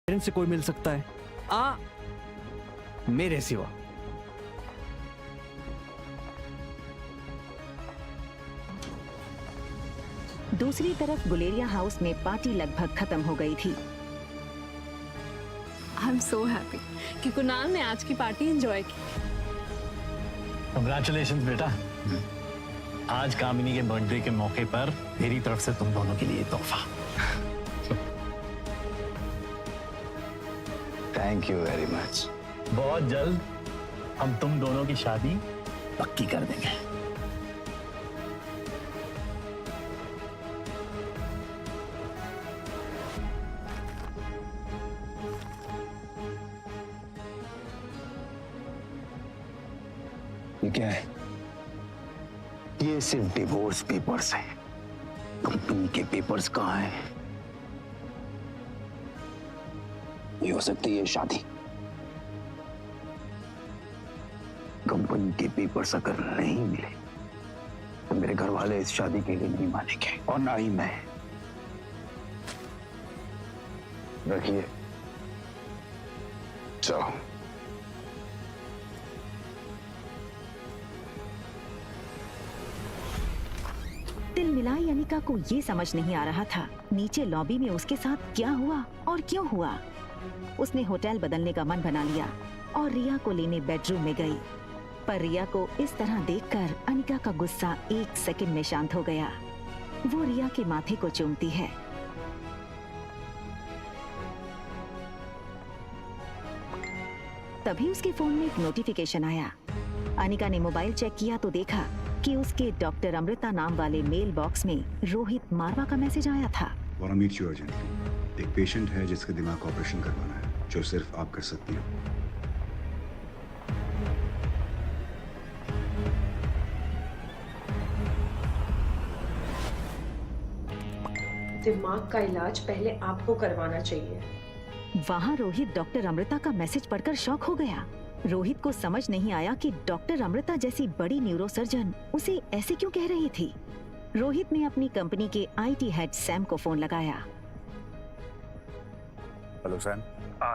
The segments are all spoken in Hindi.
पेरेंट्स से कोई मिल सकता है मेरे सिवा। दूसरी तरफ गुलेरिया हाउस में पार्टी लगभग खत्म हो गई थी। आई एम सो हैप्पी कि कुणाल ने आज की पार्टी एंजॉय की। कंग्रेचुलेशंस बेटा। आज कामिनी के बर्थडे के मौके पर मेरी तरफ से तुम दोनों के लिए तोहफा। Thank you very much. बहुत जल्द हम तुम दोनों की शादी पक्की कर देंगे। ये क्या है? ये सिर्फ डिवोर्स पेपर्स हैं। कंपनी के पेपर्स कहाँ हैं? ये हो सकती है शादी। कंपनी के पेपर्स अगर नहीं मिले तो मेरे घर वाले इस शादी के लिए नहीं मानेंगे और ना ही मैं। रखिए, चलो। तिलमिलाई अनिका को ये समझ नहीं आ रहा था नीचे लॉबी में उसके साथ क्या हुआ और क्यों हुआ। उसने होटल बदलने का मन बना लिया और रिया को लेने बेडरूम में गई, पर रिया को इस तरह देखकर अनिका का गुस्सा एक सेकंड में शांत हो गया। वो रिया के माथे को चूमती है। तभी उसके फोन में एक नोटिफिकेशन आया। अनिका ने मोबाइल चेक किया तो देखा कि उसके डॉक्टर अमृता नाम वाले मेल बॉक्स में रोहित मारवा का मैसेज आया था। Want to meet you urgently. एक पेशेंट है जिसका दिमाग का ऑपरेशन करवाना है, जो सिर्फ आप कर सकती हो। दिमाग का इलाज पहले आपको करवाना चाहिए। वहाँ रोहित डॉक्टर अमृता का मैसेज पढ़कर शॉक हो गया। रोहित को समझ नहीं आया कि डॉक्टर अमृता जैसी बड़ी न्यूरोसर्जन उसे ऐसे क्यों कह रही थी। रोहित ने अपनी कंपनी के आईटी हेड सैम को फोन लगाया। Hello Sam.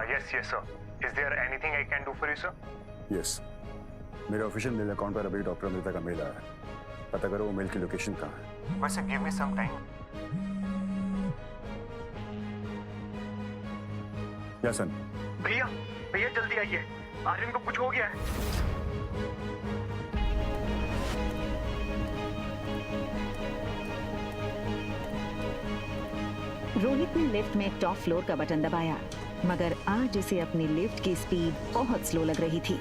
Yes sir. Is there anything I can do for you sir? Yes, मेरे ऑफिशियल मेल अकाउंट पर अभी डॉक्टर अमृता का मेल आया है। पता करो वो मेल की लोकेशन कहाँ है। वैसे गिव मी सम टाइम। या सन। भैया भैया जल्दी आइए, आर्यन को कुछ हो गया है। रोहित ने लिफ्ट में टॉप फ्लोर का बटन दबाया, मगर आज उसे अपनी लिफ्ट की स्पीड बहुत स्लो लग रही थी।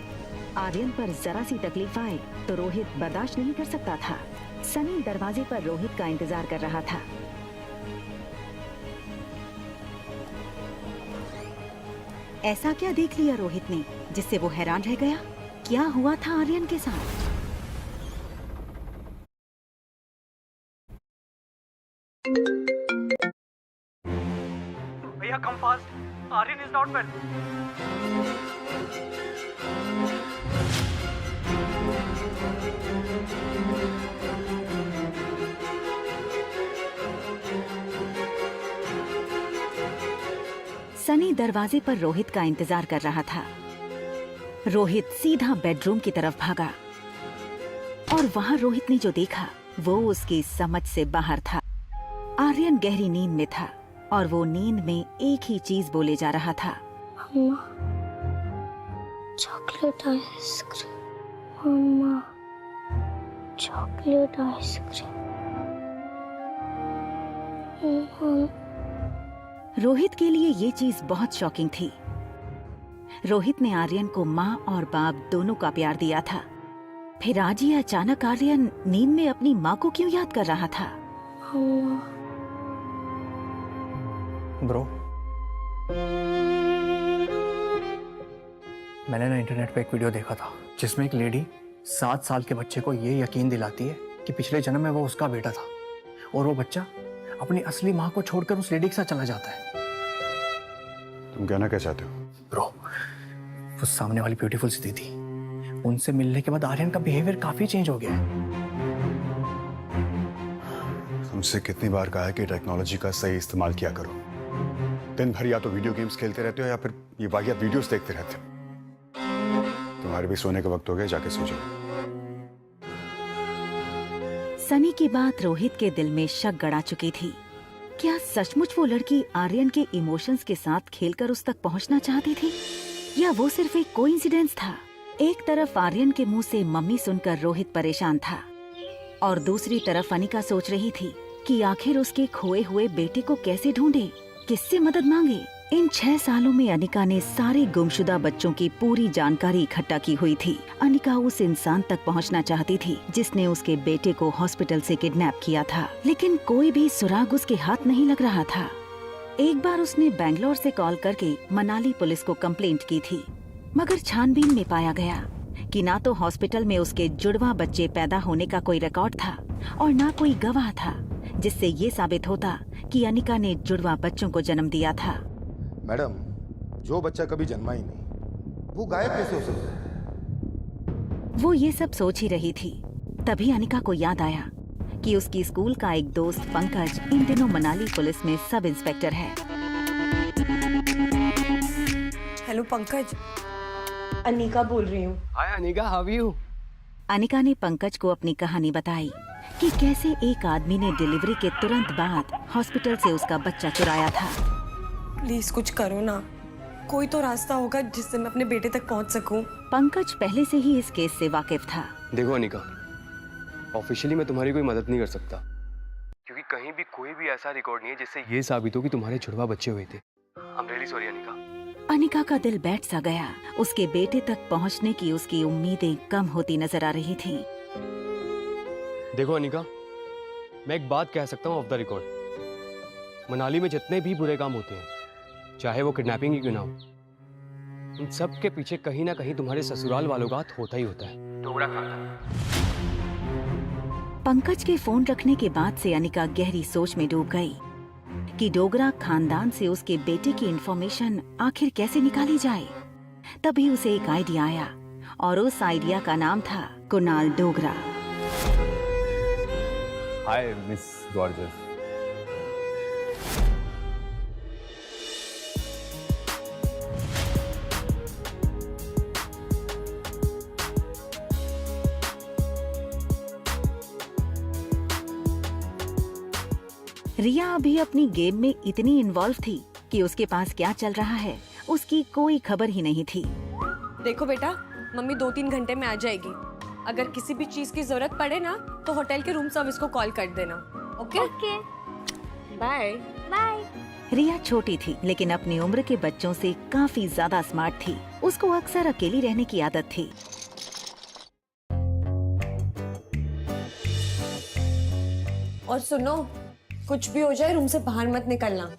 आर्यन पर जरा सी तकलीफ आए तो रोहित बर्दाश्त नहीं कर सकता था। सनी दरवाजे पर रोहित का इंतजार कर रहा था। ऐसा क्या देख लिया रोहित ने जिससे वो हैरान रह गया? क्या हुआ था आर्यन के साथ? भैया come fast, Aryan is not well. Sunny दरवाजे पर रोहित का इंतजार कर रहा था। रोहित सीधा बेडरूम की तरफ भागा और वहां रोहित ने जो देखा वो उसकी समझ से बाहर था। आर्यन गहरी नींद में था और वो नींद में एक ही चीज बोले जा रहा था, मम्मा, चॉकलेट आइसक्रीम। मम्मा, चॉकलेट आइसक्रीम। रोहित के लिए ये चीज बहुत शॉकिंग थी। रोहित ने आर्यन को माँ और बाप दोनों का प्यार दिया था, फिर आज ये अचानक आर्यन नींद में अपनी माँ को क्यों याद कर रहा था? ब्रो, मैंने ना इंटरनेट पे एक वीडियो देखा था जिसमें एक लेडी 7 साल के बच्चे को ये यकीन दिलाती है कि पिछले जन्म में वो उसका बेटा था और वो बच्चा अपनी असली माँ को छोड़कर उस लेडी के साथ चला जाता है। तुम कहना क्या चाहते हो? ब्रो, वो सामने वाली ब्यूटीफुल सी दीदी, उनसे मिलने के बाद आर्यन का बिहेवियर काफी चेंज हो गया है। तुमसे कितनी बार कहा है कि टेक्नोलॉजी का सही इस्तेमाल किया करो। दिन भर या तो वीडियो गेम्स खेलते रहते हो या फिर ये वाहियात वीडियोस देखते रहते हो। तुम्हारे भी सोने का वक्त हो गया, जाके सो जाओ। सनी की बात रोहित के दिल में शक गड़ा चुकी थी। क्या सचमुच वो लड़की आर्यन के इमोशंस के साथ खेलकर उस तक पहुंचना चाहती थी, या वो सिर्फ एक कोइंसिडेंस था? एक तरफ आर्यन के मुंह से मम्मी सुनकर रोहित परेशान था और दूसरी तरफ अनिका सोच रही थी कि आखिर उसके खोए हुए बेटे को कैसे ढूंढे, किससे मदद मांगे। इन 6 सालों में अनिका ने सारे गुमशुदा बच्चों की पूरी जानकारी इकट्ठा की हुई थी। अनिका उस इंसान तक पहुंचना चाहती थी जिसने उसके बेटे को हॉस्पिटल से किडनैप किया था, लेकिन कोई भी सुराग उसके हाथ नहीं लग रहा था। एक बार उसने बैंगलोर से कॉल करके मनाली पुलिस को कंप्लेंट की थी, मगर छानबीन में पाया गया कि ना तो हॉस्पिटल में उसके जुड़वा बच्चे पैदा होने का कोई रिकॉर्ड था और ना कोई गवाह था, जिससे ये साबित होता कि अनिका ने जुड़वा बच्चों को जन्म दिया था। मैडम, जो बच्चा कभी जन्मा ही नहीं, वो गायब कैसे हो सकता है? वो ये सब सोच ही रही थी, तभी अनिका को याद आया कि उसकी स्कूल का एक दोस्त पंकज इन दिनों मनाली पुलिस में सब इंस्पेक्टर है। हेलो पंकज। अनिका बोल रही हूँ। Hi Anika, how are you? Anika ने पंकज को अपनी कहानी बताई कि कैसे एक आदमी ने डिलीवरी के तुरंत बाद हॉस्पिटल से उसका बच्चा चुराया था। प्लीज कुछ करो ना, कोई तो रास्ता होगा जिससे मैं अपने बेटे तक पहुंच सकूं। पंकज पहले से ही इस केस से वाकिफ था। देखो अनिका, ऑफिशियली मैं तुम्हारी कोई मदद नहीं कर सकता, क्योंकि कहीं भी कोई भी ऐसा रिकॉर्ड नहीं है जिससे ये साबित हो कि तुम्हारे जुड़वा बच्चे हुए थे। I am really sorry Anika. Anika का दिल बैठ सा गया। उसके बेटे तक पहुंचने की उसकी उम्मीदें कम होती नजर आ रही थी। देखो अनिका, मैं एक बात कह सकता हूँ ऑफ द रिकॉर्ड, मनाली में जितने भी बुरे काम होते हैं, चाहे वो किडनैपिंग ही क्यों ना हो, उन सब के पीछे कहीं ना कहीं तुम्हारे ससुराल वालों का हाथ होता ही होता है। डोगरा खानदान। पंकज के फोन रखने के बाद से अनिका गहरी सोच में डूब गई कि डोगरा खानदान से उसके बेटे की इंफॉर्मेशन आखिर कैसे निकाली जाए। तभी उसे एक आइडिया आया और उस आइडिया का नाम था Kunal Dogra. Hi miss gorgeous. Riya अभी अपनी गेम में इतनी इन्वॉल्व थी कि उसके पास क्या चल रहा है उसकी कोई खबर ही नहीं थी। देखो बेटा, मम्मी 2-3 घंटे में आ जाएगी। अगर किसी भी चीज की जरूरत पड़े ना तो होटल के रूम सर्विस को कॉल कर देना। ओके? Bye bye. रिया छोटी थी लेकिन अपनी उम्र के बच्चों से काफी ज्यादा स्मार्ट थी। उसको अक्सर अकेली रहने की आदत थी। और सुनो, कुछ भी हो जाए रूम से बाहर मत निकलना।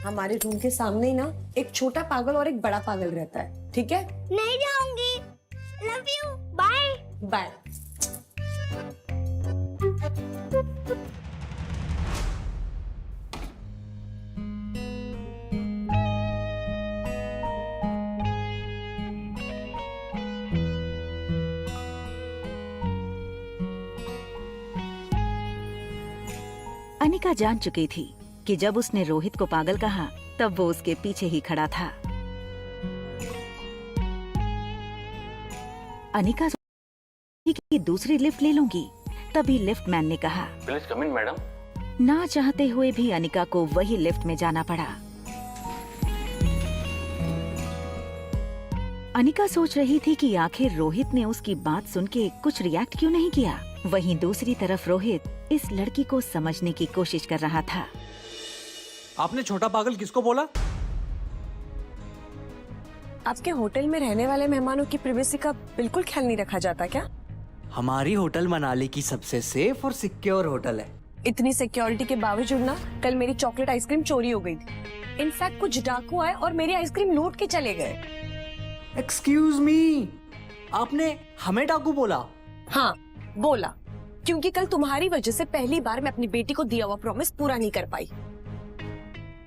हमारे रूम के सामने ही ना एक छोटा पागल और एक बड़ा पागल रहता है, ठीक है? नहीं जाऊंगी। Love you. Bye bye. Anika जान चुकी थी कि जब उसने रोहित को पागल कहा तब वो उसके पीछे ही खड़ा था। अनिका सोची कि दूसरी लिफ्ट ले लूंगी, तभी लिफ्ट मैन ने कहा प्लीज कम इन मैडम। ना चाहते हुए भी अनिका को वही लिफ्ट में जाना पड़ा। अनिका सोच रही थी कि आखिर रोहित ने उसकी बात सुन के कुछ रिएक्ट क्यों नहीं किया। वहीं दूसरी तरफ रोहित इस लड़की को समझने की कोशिश कर रहा था। आपने छोटा पागल किसको बोला? आपके होटल में रहने वाले मेहमानों की प्राइवेसी का बिल्कुल ख्याल नहीं रखा जाता क्या? हमारी होटल मनाली की सबसे सेफ और सिक्योर होटल है। इतनी सिक्योरिटी के बावजूद ना कल मेरी चॉकलेट आइसक्रीम चोरी हो गई थी। इनफैक्ट कुछ डाकू आए और मेरी आइसक्रीम लूट के चले गए। एक्सक्यूज मी, आपने हमें डाकू बोला? हाँ बोला, क्योंकि कल तुम्हारी वजह से पहली बार मैं अपनी बेटी को दिया हुआ प्रॉमिस पूरा नहीं कर पाई।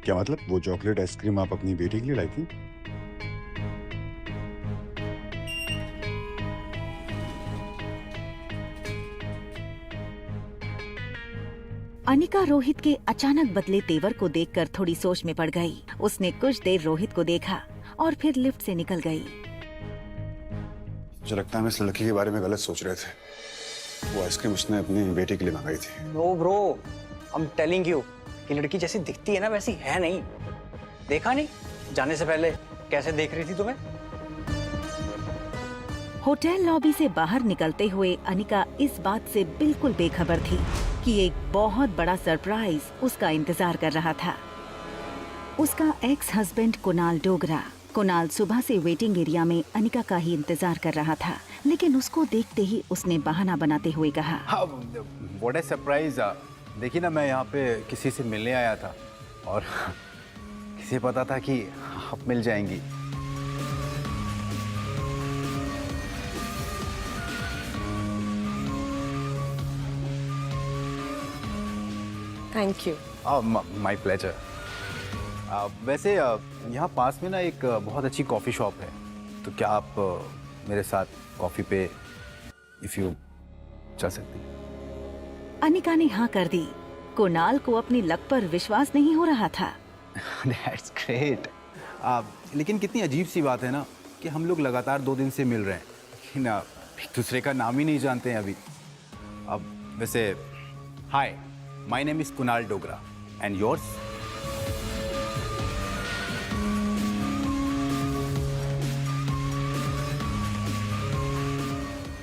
क्या मतलब? वो चॉकलेट आइसक्रीम आप अपनी बेटी के लिए लाई थी? अनिका रोहित के अचानक बदले तेवर को देखकर थोड़ी सोच में पड़ गई। उसने कुछ देर रोहित को देखा और फिर लिफ्ट से निकल गई। मुझे लगता है हम इस लड़की के बारे में गलत सोच रहे थे। वो आइसक्रीम उसने अपनी बेटे के लिए मंगाई थी। No bro, I am telling you, ये लड़की जैसी दिखती है ना वैसी है नहीं। देखा नहीं जाने से पहले कैसे देख रही थी तुम्हें? होटल लॉबी से बाहर निकलते हुए अनिका इस बात से बिल्कुल बेखबर थी कि एक बहुत बड़ा सरप्राइज उसका इंतजार कर रहा था। उसका एक्स हस्बैंड कुणाल डोगरा। कुणाल सुबह से वेटिंग एरिया में अनिका का ही इंतजार कर रहा था, लेकिन उसको देखते ही उसने बहाना बनाते हुए कहा, व्हाट अ सरप्राइज। देखिए ना, मैं यहाँ पे किसी से मिलने आया था और किसे पता था कि आप मिल जाएंगी। Thank you. My pleasure. वैसे यहाँ पास में ना एक बहुत अच्छी कॉफ़ी शॉप है, तो क्या आप मेरे साथ कॉफ़ी पे इफ़ यू चल सकती? अनिका ने हाँ कर दी। कुणाल को अपनी लक पर विश्वास नहीं हो रहा था। That's great. लेकिन कितनी अजीब सी बात है ना कि हम लोग लगातार 2 दिन से मिल रहे हैं, लेकिन एक दूसरे का नाम ही नहीं जानते हैं अभी। अब वैसे hi, my name is Kunal Dogra and yours?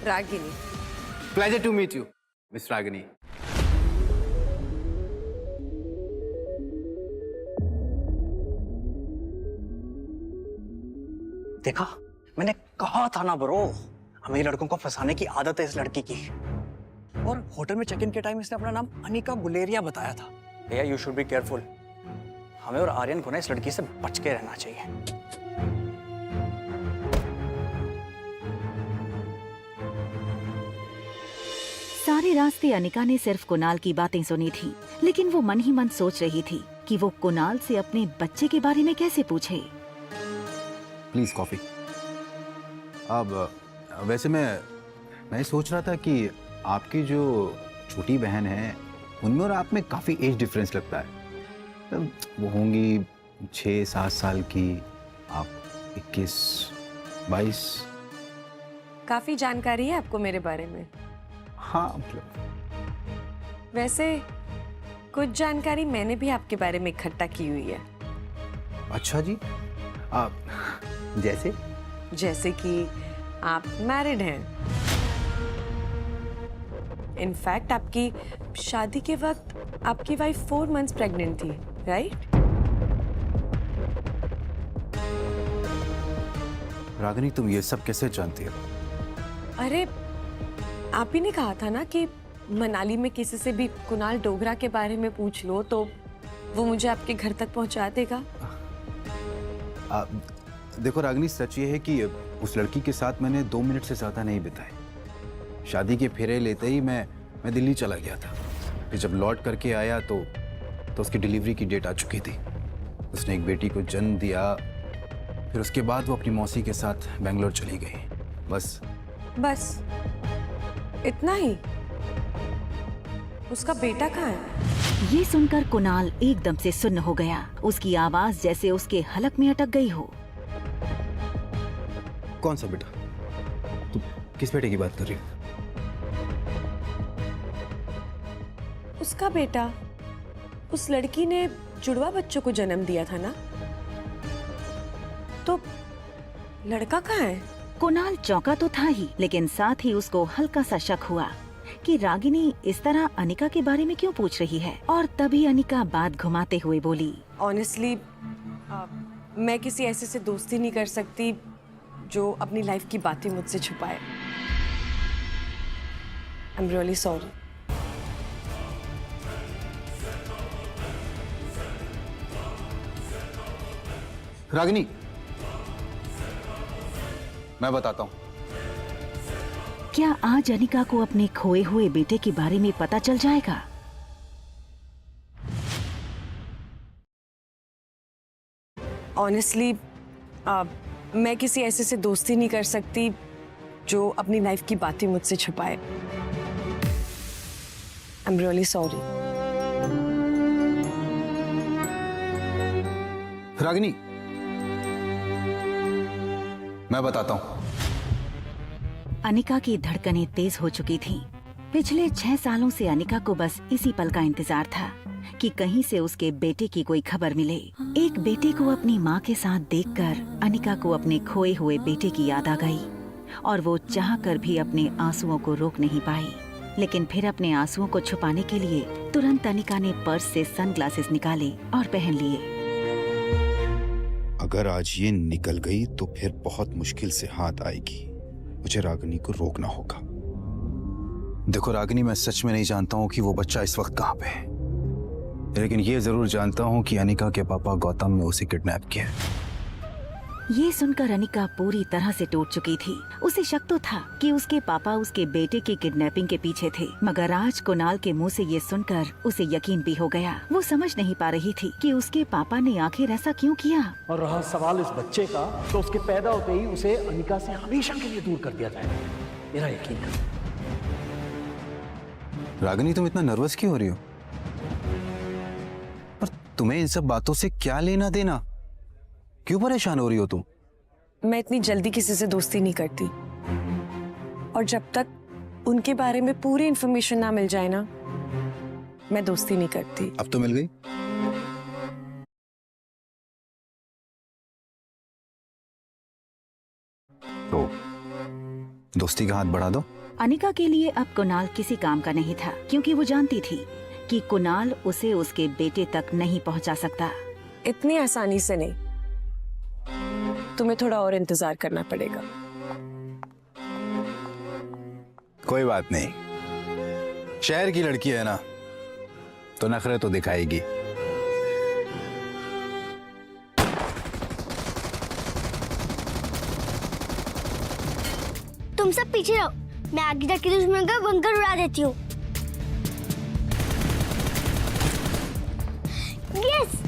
Ragini. Pleasure to meet you miss Ragini. देखा, मैंने कहा था ना ब्रो, हमें लड़कों को फंसाने की आदत है इस लड़की की। और होटल में चेक इन के टाइम इसने अपना नाम अनिका गुलेरिया बताया था। भैया यू शुड बी केयरफुल। हमें और आर्यन को ना इस लड़की से बच के रहना चाहिए। सारे रास्ते अनिका ने सिर्फ कुणाल की बातें सुनी थी, लेकिन वो मन ही मन सोच रही थी कि वो कुणाल से अपने बच्चे के बारे में कैसे पूछे। Please coffee. अब वैसे मैं सोच रहा था कि आपकी जो छोटी बहन है उनमें और आप में काफी एज डिफरेंस लगता है। वो होंगी 6-7 साल की, आप 21-22। काफी जानकारी है आपको मेरे बारे में। हाँ, मतलब वैसे कुछ जानकारी मैंने भी आपके बारे में इकट्ठा की हुई है। अच्छा जी। जैसे कि आप मैरिड हैं। इनफैक्ट आपकी शादी के वक्त आपकी वाइफ 4 मंथ्स प्रेग्नेंट थी, राइट? रागिनी, तुम ये सब कैसे जानती हो? अरे आप ही ने कहा था ना कि मनाली में किसी से भी कुणाल डोगरा के बारे में पूछ लो तो वो मुझे आपके घर तक पहुंचा देगा। देखो रागिनी, सच ये है कि उस लड़की के साथ मैंने 2 मिनट से ज्यादा नहीं बिताए। शादी के फेरे लेते ही मैं दिल्ली चला गया था। फिर जब लौट करके आया तो उसकी डिलीवरी की डेट आ चुकी थी। उसने एक बेटी को जन्म दिया। फिर उसके बाद वो अपनी मौसी के साथ बेंगलोर चली गई। बस इतना ही? उसका बेटा कहाँ है? ये सुनकर कुणाल एकदम से सुन्न हो गया। उसकी आवाज जैसे उसके हलक में अटक गई हो। कौन सा बेटा? तू किस बेटे की बात कर रही हो? उसका बेटा। उस लड़की ने जुड़वा बच्चों को जन्म दिया था ना, तो लड़का कहाँ है? कुणाल चौंका तो था ही, लेकिन साथ ही उसको हल्का सा शक हुआ कि रागिनी इस तरह अनिका के बारे में क्यों पूछ रही है। और तभी अनिका बात घुमाते हुए बोली, ऑनेस्टली मैं किसी ऐसे से दोस्ती नहीं कर सकती जो अपनी लाइफ की बातें मुझसे छुपाए। I am really sorry. Ragini, मैं बताता हूँ। क्या आज अनिका को अपने खोए हुए बेटे के बारे में पता चल जाएगा? ऑनेस्टली मैं किसी ऐसे से दोस्ती नहीं कर सकती जो अपनी लाइफ की बातें मुझसे छुपाए। I am really sorry. Ragini, मैं बताता हूं। अनिका की धड़कनें तेज हो चुकी थीं। पिछले 6 सालों से अनिका को बस इसी पल का इंतजार था कि कहीं से उसके बेटे की कोई खबर मिले। एक बेटे को अपनी माँ के साथ देखकर अनिका को अपने खोए हुए बेटे की याद आ गई और वो चाहकर भी अपने आंसुओं को रोक नहीं पाई। लेकिन फिर अपने आंसुओं को छुपाने के लिए तुरंत अनिका ने पर्स से सनग्लासेस निकाले और पहन लिए। अगर आज ये निकल गई तो फिर बहुत मुश्किल से हाथ आएगी। मुझे रागिनी को रोकना होगा। देखो रागिनी, मैं सच में नहीं जानता हूँ कि वो बच्चा इस वक्त कहाँ पे है, लेकिन ये जरूर जानता हूँ कि अनिका के पापा गौतम ने उसे किडनैप किया है। ये सुनकर अनिका पूरी तरह से टूट चुकी थी। उसे शक तो था कि उसके पापा उसके बेटे की किडनैपिंग के पीछे थे, मगर आज कुणाल के मुंह से ये सुनकर उसे यकीन भी हो गया। वो समझ नहीं पा रही थी कि उसके पापा ने आखिर ऐसा क्यों किया। और रहा सवाल इस बच्चे का, तो उसके पैदा होते ही उसे अनिका से हमेशा के लिए दूर कर दिया जाएगा, मेरा यकीन है। रागिनी, तुम इतना नर्वस क्यों हो रही हो? और तुम्हें इन सब बातों से क्या लेना देना? क्यों परेशान हो रही हो तुम? मैं इतनी जल्दी किसी से दोस्ती नहीं करती, और जब तक उनके बारे में पूरी इंफॉर्मेशन ना मिल जाए ना, मैं दोस्ती नहीं करती। अब तो मिल गई। तो दोस्ती का हाथ बढ़ा दो। अनिका के लिए अब कुणाल किसी काम का नहीं था, क्योंकि वो जानती थी कि कुणाल उसे उसके बेटे तक नहीं पहुंचा सकता। इतनी आसानी से नहीं, तुम्हें थोड़ा और इंतजार करना पड़ेगा। कोई बात नहीं, शहर की लड़की है ना, तो नखरे तो दिखाएगी। तुम सब पीछे रहो, मैं आगे जाके दुश्मन का बंकर उड़ा देती हूँ। यस,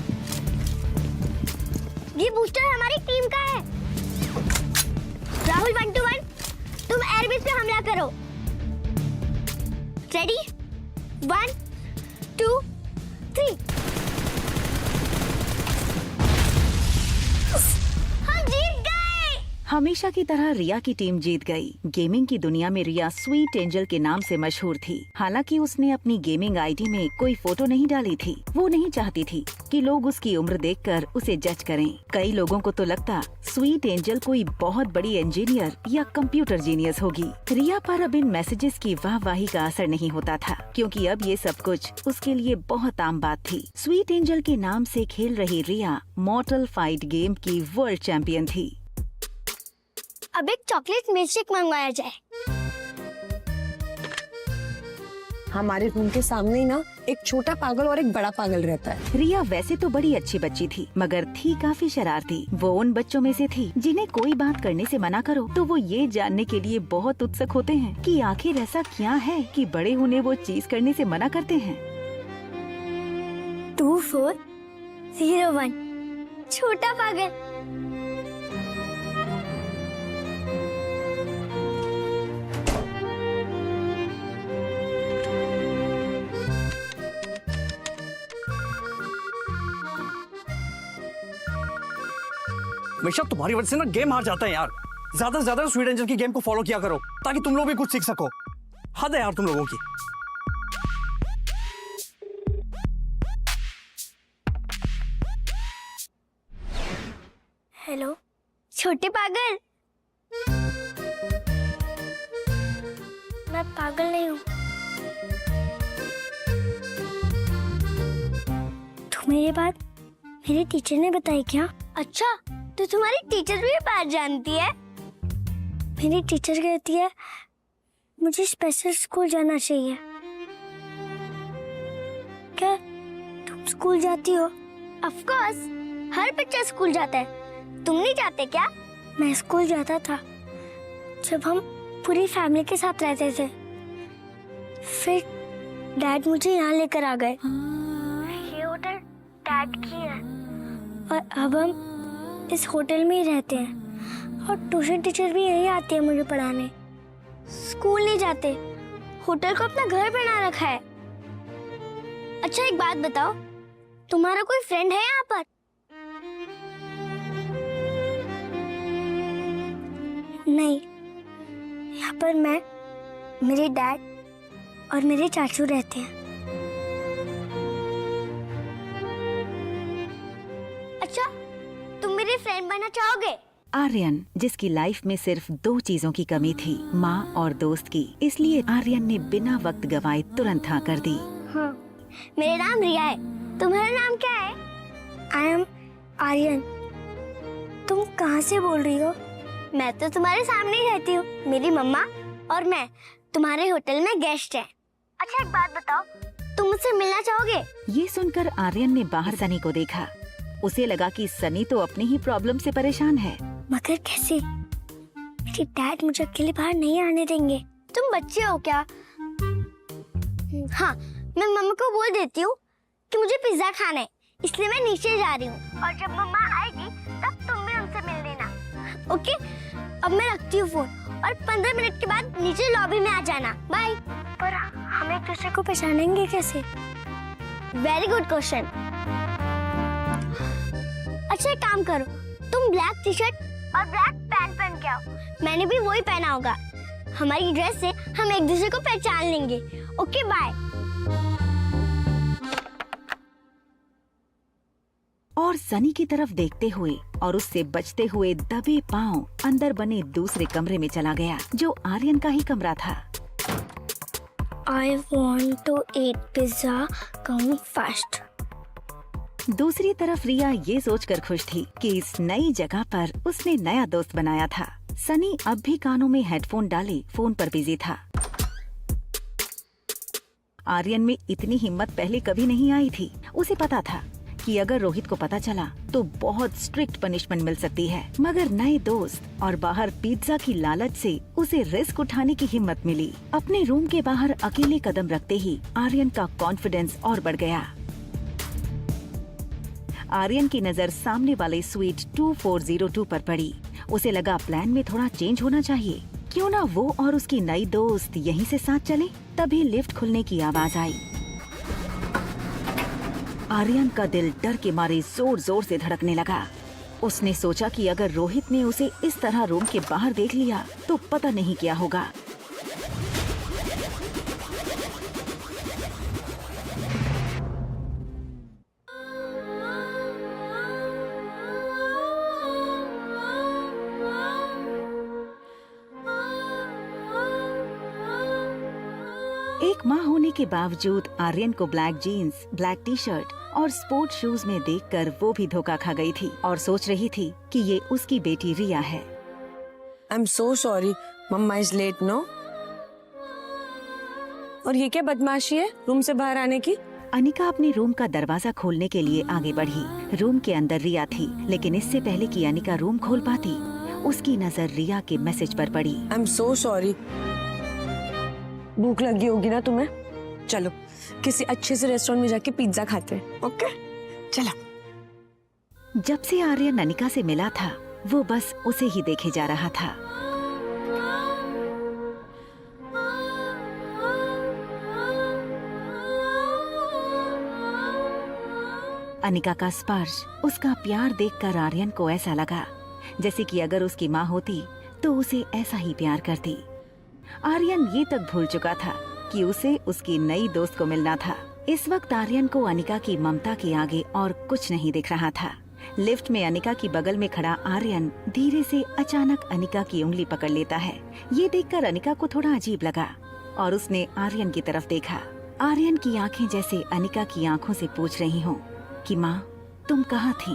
ये बूस्टर हमारी टीम का है। राहुल 1-1, तुम एयरबेस पे हमला करो। रेडी? 1, 2, 3। हम जीत गए। हमेशा की तरह रिया की टीम जीत गई। गेमिंग की दुनिया में रिया स्वीट एंजल के नाम से मशहूर थी। हालांकि उसने अपनी गेमिंग आईडी में कोई फोटो नहीं डाली थी। वो नहीं चाहती थी कि लोग उसकी उम्र देखकर उसे जज करें। कई लोगों को तो लगता स्वीट एंजल कोई बहुत बड़ी इंजीनियर या कंप्यूटर जीनियस होगी। रिया पर अब इन मैसेजेस की वाहवाही का असर नहीं होता था, क्योंकि अब ये सब कुछ उसके लिए बहुत आम बात थी। स्वीट एंजल के नाम से खेल रही रिया मॉर्टल फाइट गेम की वर्ल्ड चैंपियन थी। अब एक चॉकलेट मिल्कशेक मंगवाया जाए। हमारे रूम के सामने ही ना एक छोटा पागल और एक बड़ा पागल रहता है। रिया वैसे तो बड़ी अच्छी बच्ची थी, मगर थी काफी शरारती। वो उन बच्चों में से थी जिन्हें कोई बात करने से मना करो तो वो ये जानने के लिए बहुत उत्सुक होते हैं कि आखिर ऐसा क्या है कि बड़े उन्हें वो चीज करने से मना करते हैं। 2401, छोटा पागल। हमेशा तुम्हारी वजह से ना गेम हार जाता है यार। ज्यादा से ज्यादा स्वीट एंजल की गेम को फॉलो किया करो ताकि तुम लोग भी कुछ सीख सको। हद है यार तुम लोगों की। हेलो छोटे पागल। मैं पागल नहीं हूँ। तुम्हें ये बात मेरे टीचर ने बताई क्या? अच्छा, तो तुम्हारी टीचर भी ये बात जानती है? मेरी टीचर कहती है मुझे स्पेशल स्कूल जाना चाहिए। क्या तुम स्कूल जाती हो? ऑफ कोर्स, हर बच्चा स्कूल जाता है। तुम नहीं जाते क्या? मैं स्कूल जाता था जब हम पूरी फैमिली के साथ रहते थे। फिर डैड मुझे यहाँ लेकर आ गए। ये होटल डैड की है और अब हम इस होटल में ही रहते हैं और ट्यूशन टीचर भी यही आती है मुझे पढ़ाने। स्कूल नहीं जाते, होटल को अपना घर बना रखा है। अच्छा एक बात बताओ, तुम्हारा कोई फ्रेंड है यहाँ पर? नहीं, यहाँ पर मैं, मेरे डैड और मेरे चाचू रहते हैं। अच्छा, तुम मेरे फ्रेंड बनना चाहोगे? आर्यन, जिसकी लाइफ में सिर्फ 2 चीजों की कमी थी, माँ और दोस्त की, इसलिए आर्यन ने बिना वक्त गवाए तुरंत हाँ कर दी। हाँ, मेरा नाम रिया है। तुम्हारा नाम क्या है? I am Aryan. तुम कहाँ से बोल रही हो? मैं तो तुम्हारे सामने ही रहती हूँ। मेरी मम्मा और मैं तुम्हारे होटल में गेस्ट हैं। अच्छा, एक बात बताओ, तुम मुझसे मिलना चाहोगे? ये सुनकर आर्यन ने बाहर सनी को देखा। उसे लगा कि सनी तो अपनी ही प्रॉब्लम से परेशान है। मगर कैसे? मेरे डैड मुझे अकेले बाहर नहीं आने देंगे। तुम बच्चे हो क्या? हाँ, मैं मम्मा को बोल देती हूँ कि मुझे पिज्जा खाना है, इसलिए मैं नीचे जा रही हूँ। और जब मम्मा आएगी तब तुम भी उनसे मिल लेना। ओके, अब मैं रखती हूँ फोन और 15 मिनट के बाद नीचे लॉबी में आ जाना। बाय। पर हम एक दूसरे को पहचानेंगे कैसे? Very good question. अच्छा, एक काम करो, तुम ब्लैक टी शर्ट और ब्लैक पैंट पहन के आओ। मैंने भी वही पहना होगा। हमारी ड्रेस से हम एक दूसरे को पहचान लेंगे। Okay, bye. और सनी की तरफ देखते हुए और उससे बचते हुए दबे पांव अंदर बने दूसरे कमरे में चला गया, जो आर्यन का ही कमरा था। I want to eat pizza. Come fast. दूसरी तरफ रिया ये सोचकर खुश थी कि इस नई जगह पर उसने नया दोस्त बनाया था। सनी अब भी कानों में हेडफोन डाले फोन पर बिजी था। आर्यन में इतनी हिम्मत पहले कभी नहीं आई थी। उसे पता था कि अगर रोहित को पता चला तो बहुत स्ट्रिक्ट पनिशमेंट मिल सकती है, मगर नए दोस्त और बाहर पिज्जा की लालच से उसे रिस्क उठाने की हिम्मत मिली। अपने रूम के बाहर अकेले कदम रखते ही आर्यन का कॉन्फिडेंस और बढ़ गया। आर्यन की नजर सामने वाले स्वीट 2402 पर पड़ी। उसे लगा प्लान में थोड़ा चेंज होना चाहिए। क्यों ना वो और उसकी नई दोस्त यहीं से साथ चले। तभी लिफ्ट खुलने की आवाज आई। आर्यन का दिल डर के मारे जोर जोर से धड़कने लगा। उसने सोचा कि अगर रोहित ने उसे इस तरह रूम के बाहर देख लिया तो पता नहीं क्या होगा। एक माह होने के बावजूद आर्यन को black jeans, black T shirt और स्पोर्ट शूज में देखकर वो भी धोखा खा गई थी और सोच रही थी कि ये उसकी बेटी रिया है। I am so sorry, mamma is late no. और ये क्या बदमाशी है रूम से बाहर आने की? अनिका अपने रूम का दरवाजा खोलने के लिए आगे बढ़ी। रूम के अंदर रिया थी, लेकिन इससे पहले कि अनिका रूम खोल पाती, उसकी नजर रिया के मैसेज पर पड़ी। आई एम सो सॉरी। भूख लगी होगी ना तुम्हें? चलो किसी अच्छे से रेस्टोरेंट में जाके पिज्जा खाते हैं। ओके, चलो। जब से आर्यन अनिका से मिला था, वो बस उसे ही देखे जा रहा था। अनिका का स्पर्श, उसका प्यार देखकर आर्यन को ऐसा लगा जैसे कि अगर उसकी माँ होती तो उसे ऐसा ही प्यार करती। आर्यन ये तक भूल चुका था कि उसे उसकी नई दोस्त को मिलना था। इस वक्त आर्यन को अनिका की ममता के आगे और कुछ नहीं दिख रहा था। लिफ्ट में अनिका की बगल में खड़ा आर्यन धीरे से अचानक अनिका की उंगली पकड़ लेता है। ये देखकर अनिका को थोड़ा अजीब लगा और उसने आर्यन की तरफ देखा। आर्यन की आंखें जैसे अनिका की आंखों से पूछ रही हों कि माँ तुम कहाँ थी?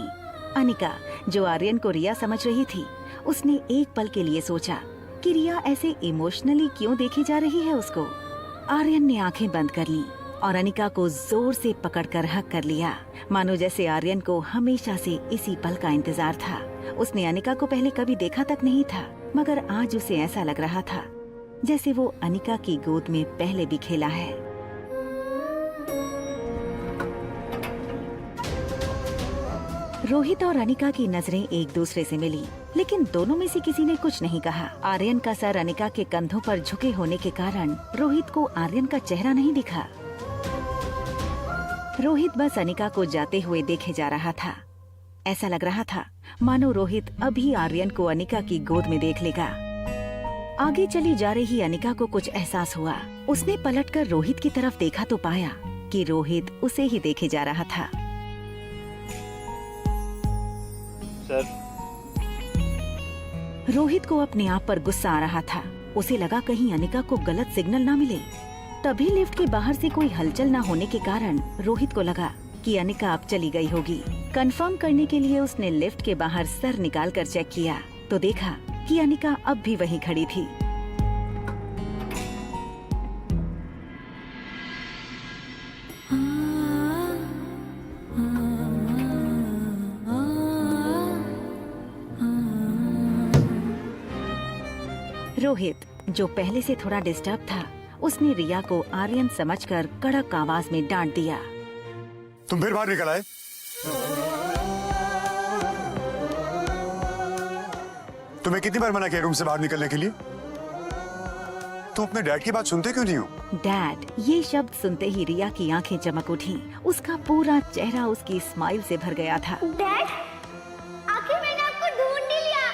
अनिका, जो आर्यन को रिया समझ रही थी, उसने एक पल के लिए सोचा कि रिया ऐसे इमोशनली क्यों देखी जा रही है उसको। आर्यन ने आंखें बंद कर ली और अनिका को जोर से पकड़कर हक कर लिया, मानो जैसे आर्यन को हमेशा से इसी पल का इंतजार था। उसने अनिका को पहले कभी देखा तक नहीं था, मगर आज उसे ऐसा लग रहा था जैसे वो अनिका की गोद में पहले भी खेला है। रोहित और अनिका की नजरें एक दूसरे से मिली, लेकिन दोनों में से किसी ने कुछ नहीं कहा। आर्यन का सर अनिका के कंधों पर झुके होने के कारण रोहित को आर्यन का चेहरा नहीं दिखा। रोहित बस अनिका को जाते हुए देखे जा रहा था। ऐसा लग रहा था मानो रोहित अभी आर्यन को अनिका की गोद में देख लेगा। आगे चली जा रही अनिका को कुछ एहसास हुआ। उसने पलटकर रोहित की तरफ देखा तो पाया कि रोहित उसे ही देखे जा रहा था। सर। रोहित को अपने आप पर गुस्सा आ रहा था। उसे लगा कहीं अनिका को गलत सिग्नल ना मिले। तभी लिफ्ट के बाहर से कोई हलचल न होने के कारण रोहित को लगा कि अनिका अब चली गई होगी। कंफर्म करने के लिए उसने लिफ्ट के बाहर सर निकालकर चेक किया तो देखा कि अनिका अब भी वहीं खड़ी थी। रोहित, जो पहले से थोड़ा डिस्टर्ब था, उसने रिया को आर्यन समझकर कड़क आवाज में डांट दिया। तुम फिर बाहर निकल आए? तुम्हें कितनी बार मना किया रूम से बाहर निकलने के लिए? तुम अपने डैड की बात सुनते क्यों नहीं हो? डैड, ये शब्द सुनते ही रिया की आंखें चमक उठी। उसका पूरा चेहरा उसकी स्माइल से भर गया था। डैड, आखिर मैंने आपको ढूंढ ही लिया।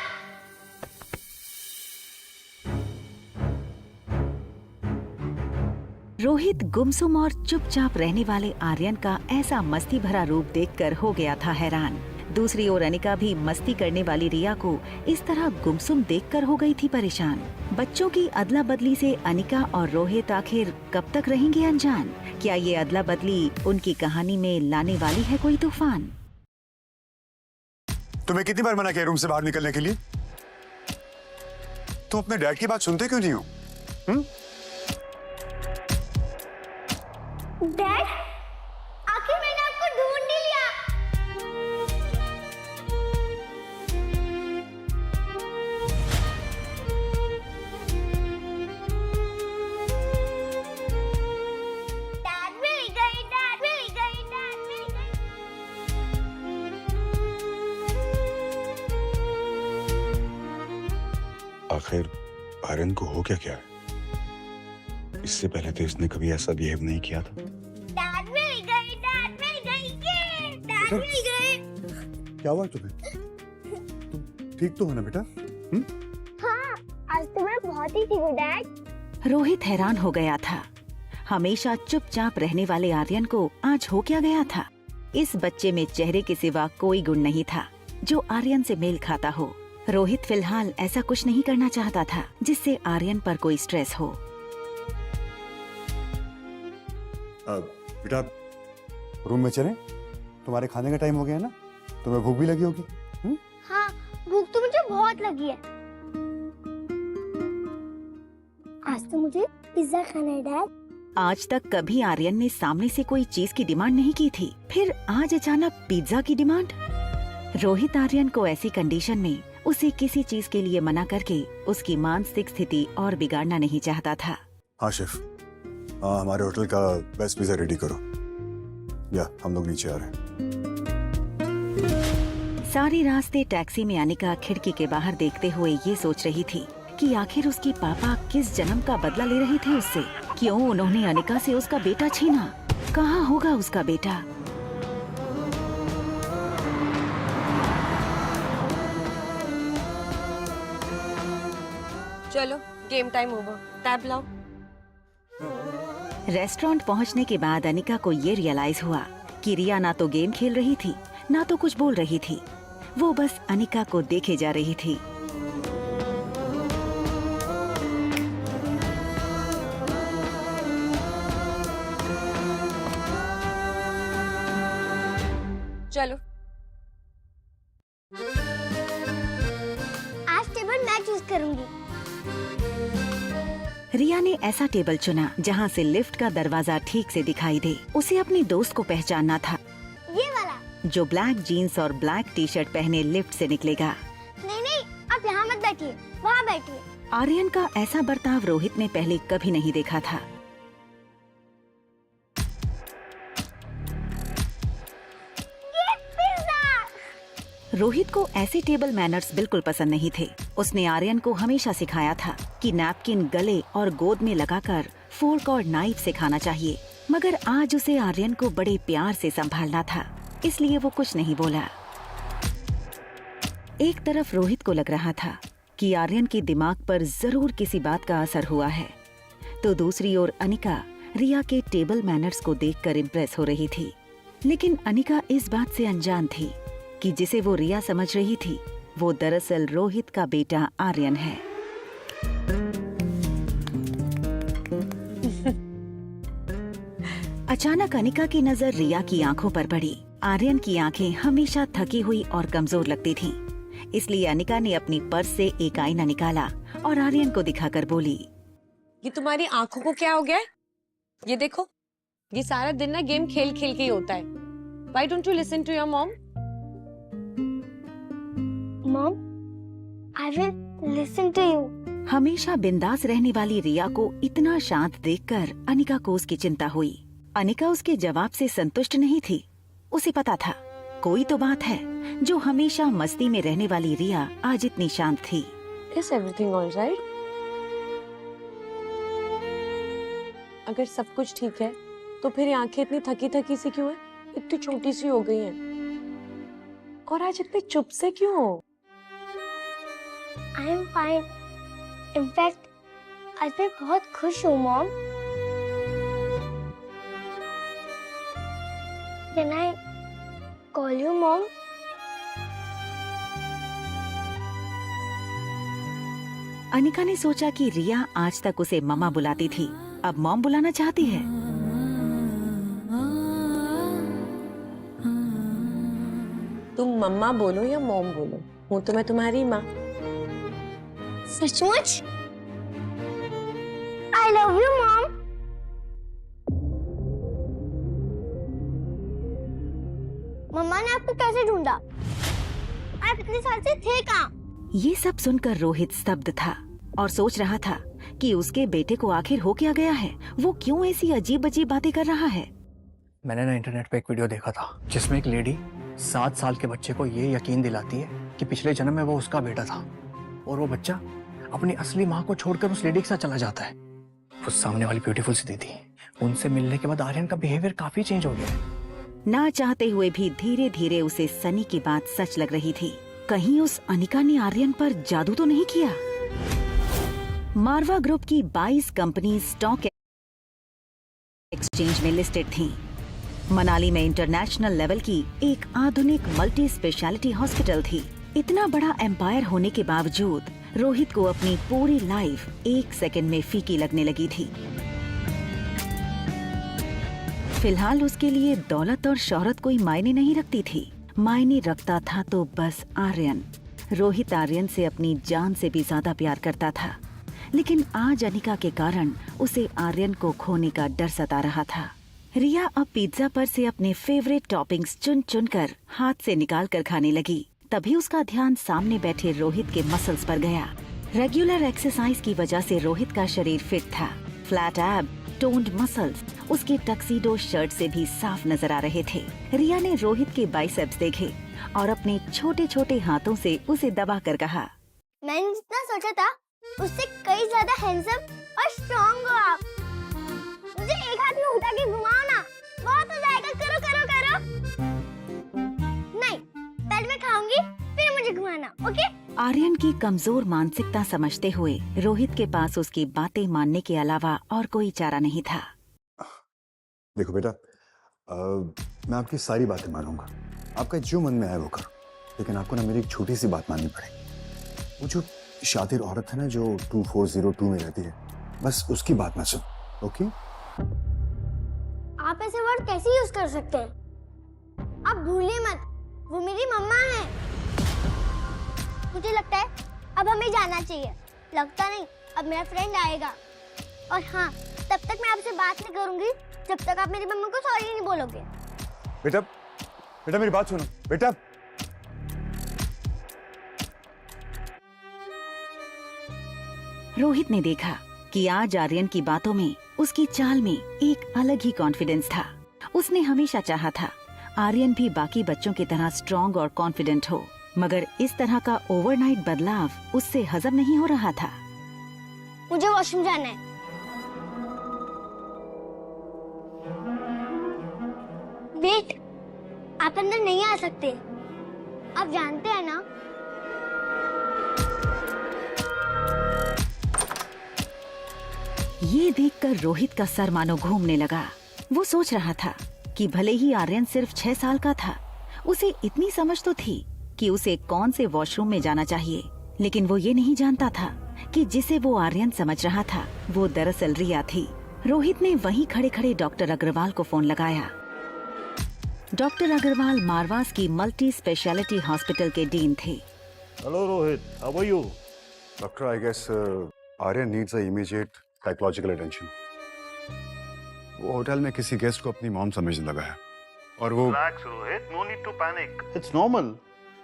रोहित गुमसुम और चुपचाप रहने वाले आर्यन का ऐसा मस्ती भरा रूप देखकर हो गया था हैरान। दूसरी ओर अनिका भी मस्ती करने वाली रिया को इस तरह गुमसुम देखकर हो गई थी परेशान। बच्चों की अदला बदली से अनिका और रोहित आखिर कब तक रहेंगे अनजान? क्या ये अदला बदली उनकी कहानी में लाने वाली है कोई तूफान? तुम्हें कितनी बार मना किया रूम से बाहर निकलने के लिए? तुम अपने डैड की बात सुनते क्यों नहीं हो? डैड, आखिर मैंने आपको ढूंढ ही लिया। डैड मिल गई, डैड मिल गई, डैड मिल गई। आखिर आर्यन को हो क्या है? इससे पहले तो इसने कभी ऐसा बिहेव नहीं किया था। डैड मिल गई, डैड मिल गई, ये डैड मिल गई। क्या हुआ तुम्हें? तुम ठीक तो हो ना बेटा? हाँ, आज तो मैं बहुत ही ठीक हूँ डैड। रोहित हैरान हो गया था। हमेशा चुपचाप रहने वाले आर्यन को आज हो क्या गया था? इस बच्चे में चेहरे के सिवा कोई गुण नहीं था जो आर्यन से मेल खाता हो। रोहित फिलहाल ऐसा कुछ नहीं करना चाहता था जिससे आर्यन पर कोई स्ट्रेस हो। बेटा, रूम में चलें? तुम्हारे खाने का टाइम हो गया ना? तुम्हें भूख भी लगी होगी? हाँ, भूख तो मुझे बहुत लगी है। आज तो मुझे पिज्जा खाना है डैड। आज तक कभी आर्यन ने सामने से कोई चीज की डिमांड नहीं की थी, फिर आज अचानक पिज्जा की डिमांड। रोहित आर्यन को ऐसी कंडीशन में उसे किसी चीज के लिए मना करके उसकी मानसिक स्थिति और बिगाड़ना नहीं चाहता था। हाँ शेफ, हमारे होटल का बेस्ट पिज्जा रेडी करो। या हम लोग नीचे आ रहे हैं। सारे रास्ते टैक्सी में अनिका खिड़की के बाहर देखते हुए ये सोच रही थी कि आखिर उसके पापा किस जन्म का बदला ले रहे थे उससे। क्यों उन्होंने अनिका से उसका बेटा छीना? कहाँ होगा उसका बेटा? चलो, गेम टाइम ओवर। टैब लाओ। रेस्टोरेंट पहुंचने के बाद अनिका को ये रियलाइज हुआ कि रिया ना तो गेम खेल रही थी ना तो कुछ बोल रही थी। वो बस अनिका को देखे जा रही थी। चलो, आज टेबल मैं चूज करूंगी। रिया ने ऐसा टेबल चुना जहाँ से लिफ्ट का दरवाजा ठीक से दिखाई दे। उसे अपने दोस्त को पहचानना था, ये वाला, जो ब्लैक जीन्स और ब्लैक टी शर्ट पहने लिफ्ट से निकलेगा। नहीं नहीं, आप यहाँ मत बैठिए, वहाँ बैठिए। आर्यन का ऐसा बर्ताव रोहित ने पहले कभी नहीं देखा था। ये पिज्जा! रोहित को ऐसे टेबल मैनर्स बिल्कुल पसंद नहीं थे। उसने आर्यन को हमेशा सिखाया था कि नैपकिन गले और गोद में लगाकर फोर्क और नाइफ से खाना चाहिए, मगर आज उसे आर्यन को बड़े प्यार से संभालना था, इसलिए वो कुछ नहीं बोला। एक तरफ रोहित को लग रहा था कि आर्यन के दिमाग पर जरूर किसी बात का असर हुआ है, तो दूसरी ओर अनिका रिया के टेबल मैनर्स को देखकर इम्प्रेस हो रही थी। लेकिन अनिका इस बात से अनजान थी कि जिसे वो रिया समझ रही थी वो दरअसल रोहित का बेटा आर्यन है। अचानक अनिका की नजर रिया की आंखों पर पड़ी। आर्यन की आंखें हमेशा थकी हुई और कमजोर लगती थीं। इसलिए अनिका ने अपनी पर्स से एक आईना निकाला और आर्यन को दिखाकर बोली, ये तुम्हारी आंखों को क्या हो गया है? ये देखो, ये सारा दिन ना गेम खेल खेल के ही होता है। Why don't you listen to your mom? Mom, I will listen to you. हमेशा बिंदास रहने वाली रिया को इतना शांत देखकर अनिका को उसकी चिंता हुई। अनिका उसके जवाब से संतुष्ट नहीं थी। उसे पता था कोई तो बात है जो हमेशा मस्ती में रहने वाली रिया आज इतनी शांत थी। Is everything all right? अगर सब कुछ ठीक है तो फिर ये आंखें इतनी थकी थकी सी क्यों है? इतनी छोटी सी हो गई हैं। और आज इतने चुप से क्यों हो? I am fine. In fact, आज मैं बहुत खुश हूँ, Mom. Can I call you, Mom? Anika ने सोचा कि रिया आज तक उसे मम्मा बुलाती थी, अब मॉम बुलाना चाहती है। तुम मम्मा बोलो या मॉम बोलो, हूँ तो मैं तुम्हारी माँ। सचमुच? I love you, Mom. मम्मा ने आपको कैसे ढूंढा? आप इतने साल से थे कहाँ? ये सब सुनकर रोहित स्तब्ध था और सोच रहा था कि उसके बेटे को आखिर हो क्या गया है। वो क्यों ऐसी अजीब अजीब बातें कर रहा है। मैंने ना इंटरनेट पे एक वीडियो देखा था जिसमें एक लेडी 7 साल के बच्चे को ये यकीन दिलाती है कि पिछले जन्म में वो उसका बेटा था और वो बच्चा अपनी असली माँ को छोड़कर उस लेडी के साथ चला जाता है। वो सामने वाली ब्यूटीफुल सी दीदी, उनसे मिलने के बाद आर्यन का बिहेवियर काफी चेंज हो गया है। ना चाहते हुए भी धीरे धीरे उसे सनी की बात सच लग रही थी। कहीं उस अनिका ने आर्यन पर जादू तो नहीं किया। मारवा ग्रुप की 22 कंपनी स्टॉक एक्सचेंज में लिस्टेड थीं। मनाली में इंटरनेशनल लेवल की एक आधुनिक मल्टी स्पेशलिटी हॉस्पिटल थी। इतना बड़ा एम्पायर होने के बावजूद रोहित को अपनी पूरी लाइफ 1 सेकंड में फीकी लगने लगी थी। फिलहाल उसके लिए दौलत और शोहरत कोई मायने नहीं रखती थी। मायने रखता था तो बस आर्यन। रोहित आर्यन से अपनी जान से भी ज्यादा प्यार करता था, लेकिन आज अनिका के कारण उसे आर्यन को खोने का डर सता रहा था। रिया अब पिज्जा पर से अपने फेवरेट टॉपिंग्स चुन चुन कर हाथ से निकाल कर खाने लगी। तभी उसका ध्यान सामने बैठे रोहित के मसल्स पर गया। रेगुलर एक्सरसाइज की वजह से रोहित का शरीर फिट था। फ्लैट एब, टोन्ड मसल्स उसके टक्सीडो शर्ट से भी साफ नजर आ रहे थे। रिया ने रोहित के बाइसेप्स देखे और अपने छोटे छोटे हाथों से उसे दबा कर कहा, मैंने जितना सोचा था उससे कई ज्यादा हैंडसम और स्ट्रॉन्ग हो आप। मुझे एक हाथ में उठा के घुमाओ ना, बहुत हो जाएगा। करो करो करो। नहीं, पहले मैं खाऊंगी फिर मुझे घुमाना, ओके? आर्यन की कमजोर मानसिकता समझते हुए रोहित के पास उसकी बातें मानने के अलावा और कोई चारा नहीं था। देखो बेटा, मैं आपकी सारी बातें मानूंगा, आपका जो मन में आए वो करो, लेकिन आपको ना मेरी एक छोटी सी बात माननी पड़ेगी। वो जो शातिर औरत है ना जो 2402 में रहती है, बस उसकी बात ना सुन, ओके? आप ऐसे वर्ड कैसे यूज कर सकते हैं? आप भूलिए मत, वो मेरी मम्मा है। मुझे लगता है अब हमें जाना चाहिए। लगता नहीं, अब मेरा फ्रेंड आएगा। और हाँ, तब तक मैं आपसे बात नहीं करूंगी जब तक आप मेरी मम्मा को सॉरी नहीं बोलोगे। बेटा, बेटा मेरी बात सुनो बेटा। रोहित ने देखा कि आज आर्यन की बातों में, उसकी चाल में एक अलग ही कॉन्फिडेंस था। उसने हमेशा चाहा था आर्यन भी बाकी बच्चों की तरह स्ट्रॉन्ग और कॉन्फिडेंट हो, मगर इस तरह का ओवरनाइट बदलाव उससे हजम नहीं हो रहा था। मुझे वॉशरूम जाना है। वेट, आप अंदर नहीं आ सकते। आप जानते हैं ना, ये देखकर रोहित का सर मानो घूमने लगा। वो सोच रहा था कि भले ही आर्यन सिर्फ 6 साल का था, उसे इतनी समझ तो थी कि उसे कौन से वॉशरूम में जाना चाहिए, लेकिन वो ये नहीं जानता था कि जिसे वो आर्यन समझ रहा था वो दरअसल रिया थी। रोहित ने वहीं खड़े खड़े डॉक्टर अग्रवाल को फोन लगाया। डॉक्टर अग्रवाल मारवास की मल्टी स्पेशलिटी हॉस्पिटल के डीन थे। Hello Rohit, how are you? Doctor, I guess Aryan needs a immediate psychological attention. वो होटल में किसी गेस्ट को अपनी मॉम समझने लगा है और वो relax Rohit, no need to panic. It's normal.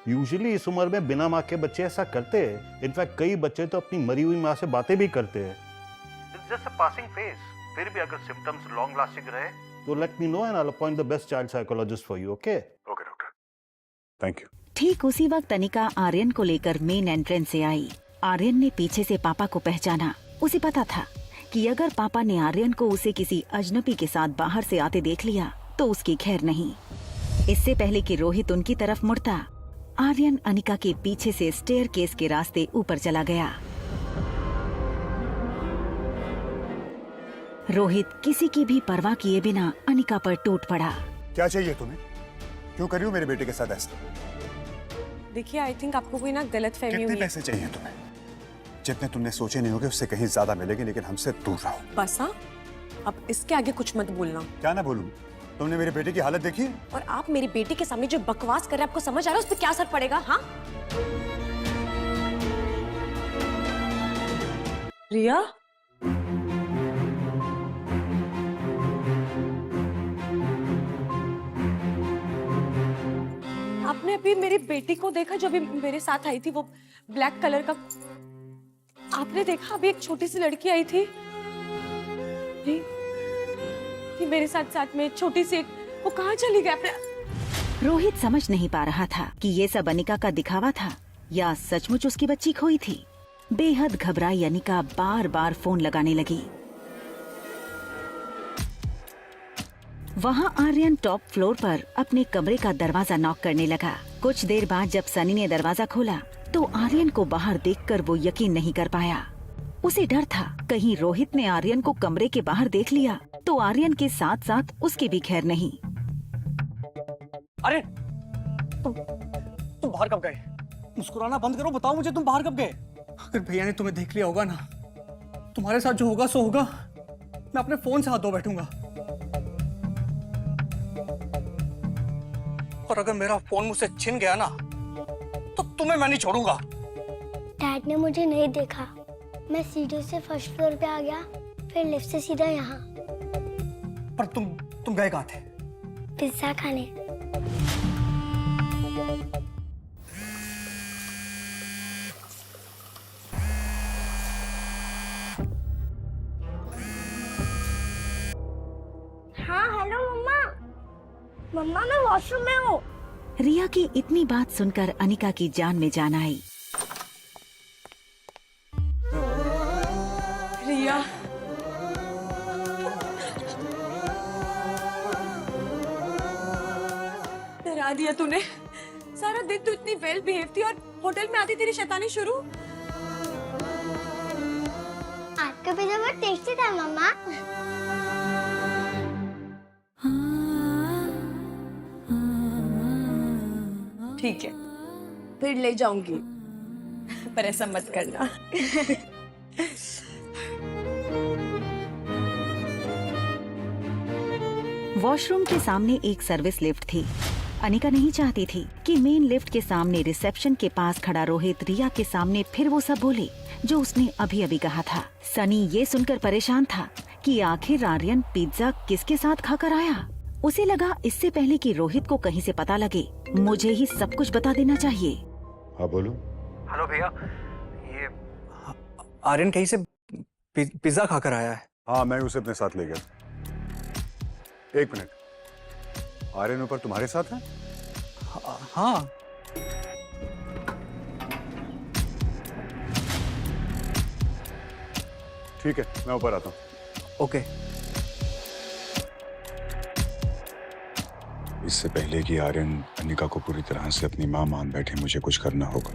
Usually इस उम्र में बिना माँ के बच्चे ऐसा करते हैं। इनफैक्ट कई बच्चे तो अपनी मरी हुई माँ से बातें भी करते हैं। It's just a passing phase. फिर भी अगर सिम्टम्स लॉन्ग लास्टिंग रहे तो let me know and I will appoint the best child psychologist for you, okay? Okay doctor, thank you. ठीक उसी वक्त अनिका आर्यन को लेकर मेन एंट्रेंस से आई। आर्यन ने पीछे से पापा को पहचाना। उसे पता था कि अगर पापा ने आर्यन को उसे किसी अजनबी के साथ बाहर से आते देख लिया तो उसकी खैर नहीं। इससे पहले कि रोहित उनकी तरफ मुड़ता, आर्यन अनिका के पीछे से स्टेयरकेस के रास्ते ऊपर चला गया। रोहित किसी की भी परवाह किए बिना अनिका पर टूट पड़ा। क्या चाहिए तुम्हें? क्यों कर रही हो मेरे बेटे के साथ ऐसा? देखिए, आई थिंक आपको कोई ना गलतफहमी हुई कितने है। पैसे चाहिए तुम्हें? जितने तुमने सोचे नहीं होगे उससे कहीं ज्यादा मिलेंगे, लेकिन हमसे दूर रहो। बस हाँ, अब इसके आगे कुछ मत बोलना। क्या ना बोलूं? तुमने मेरे बेटे की हालत देखी है? और आप मेरे बेटे के सामने जो बकवास कर रहे हैं, आपको समझ आ रहा है उस पर क्या असर पड़ेगा? हाँ रिया, आपने अभी मेरी बेटी को देखा जो अभी मेरे साथ आई थी, वो ब्लैक कलर का? आपने देखा अभी एक छोटी सी लड़की आई थी कि मेरे साथ साथ में छोटी सी, वो कहाँ चली गई? आपने? रोहित समझ नहीं पा रहा था कि ये सब अनिका का दिखावा था या सचमुच उसकी बच्ची खोई थी। बेहद घबराई अनिका बार बार फोन लगाने लगी। वहाँ आर्यन टॉप फ्लोर पर अपने कमरे का दरवाजा नॉक करने लगा। कुछ देर बाद जब सनी ने दरवाजा खोला तो आर्यन को बाहर देखकर वो यकीन नहीं कर पाया। उसे डर था कहीं रोहित ने आर्यन को कमरे के बाहर देख लिया तो आर्यन के साथ साथ उसकी भी खैर नहीं। अरे तुम बाहर कब गए? मुस्कुराना बंद करो, बताओ मुझे तुम बाहर कब गए? अगर भैया ने तुम्हें देख लिया होगा ना, तुम्हारे साथ जो होगा सो होगा। मैं अपने फोन से हाथ धो बैठूंगा। और अगर मेरा फोन मुझसे छिन गया ना तो तुम्हें मैं नहीं छोड़ूंगा। डैड ने मुझे नहीं देखा। मैं सीढ़ी से फर्स्ट फ्लोर पे आ गया, फिर लिफ्ट से सीधा यहाँ। पर तुम गए कहाँ थे? पिज्जा खाने। हाँ हेलो मम्मा। मम्मा मैं वॉशरूम में हूँ। रिया की इतनी बात सुनकर अनिका की जान में जान आई। रिया, डरा दिया तूने। सारा दिन तू इतनी वेल बिहेव थी और होटल में आती तेरी शैतानी शुरू। आपका पिज्जा बहुत टेस्टी था मम्मा। ठीक है, फिर ले जाऊंगी, पर ऐसा मत करना। वॉशरूम के सामने एक सर्विस लिफ्ट थी। अनिका नहीं चाहती थी कि मेन लिफ्ट के सामने रिसेप्शन के पास खड़ा रोहित रिया के सामने फिर वो सब बोले जो उसने अभी अभी कहा था। सनी ये सुनकर परेशान था कि आखिर आर्यन पिज्जा किसके साथ खाकर आया। उसे लगा इससे पहले कि रोहित को कहीं से पता लगे मुझे ही सब कुछ बता देना चाहिए। हाँ बोलो। हेलो भैया, ये आर्यन कहीं से पिज्जा खाकर आया है। हाँ, मैं उसे अपने साथ ले गया। एक मिनट, आर्यन ऊपर तुम्हारे साथ है? हाँ। ठीक है, मैं ऊपर आता हूँ। ओके। इससे पहले कि आर्यन अनिका को पूरी तरह से अपनी मां मान बैठे, मुझे कुछ करना होगा।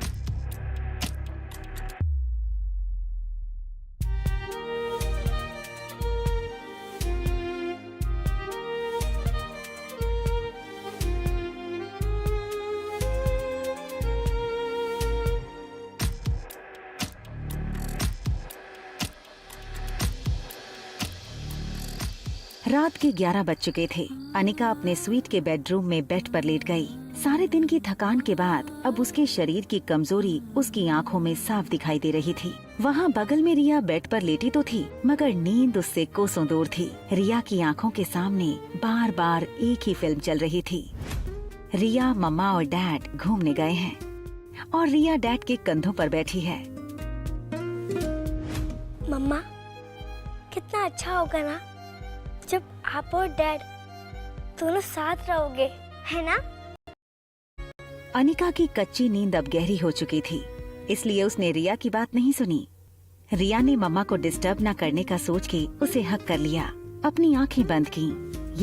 रात के 11 बज चुके थे। अनिका अपने स्वीट के बेडरूम में बेड पर लेट गई। सारे दिन की थकान के बाद अब उसके शरीर की कमजोरी उसकी आंखों में साफ दिखाई दे रही थी। वहाँ बगल में रिया बेड पर लेटी तो थी, मगर नींद उससे कोसों दूर थी। रिया की आंखों के सामने बार बार एक ही फिल्म चल रही थी। रिया, मम्मा और डैड घूमने गए हैं और रिया डैड के कंधों पर बैठी है। मम्मा, कितना अच्छा होगा ना जब आप और डैड दोनों साथ रहोगे, है ना? अनिका की कच्ची नींद अब गहरी हो चुकी थी, इसलिए उसने रिया की बात नहीं सुनी। रिया ने मम्मा को डिस्टर्ब न करने का सोच के उसे हक कर लिया। अपनी आंखें बंद की,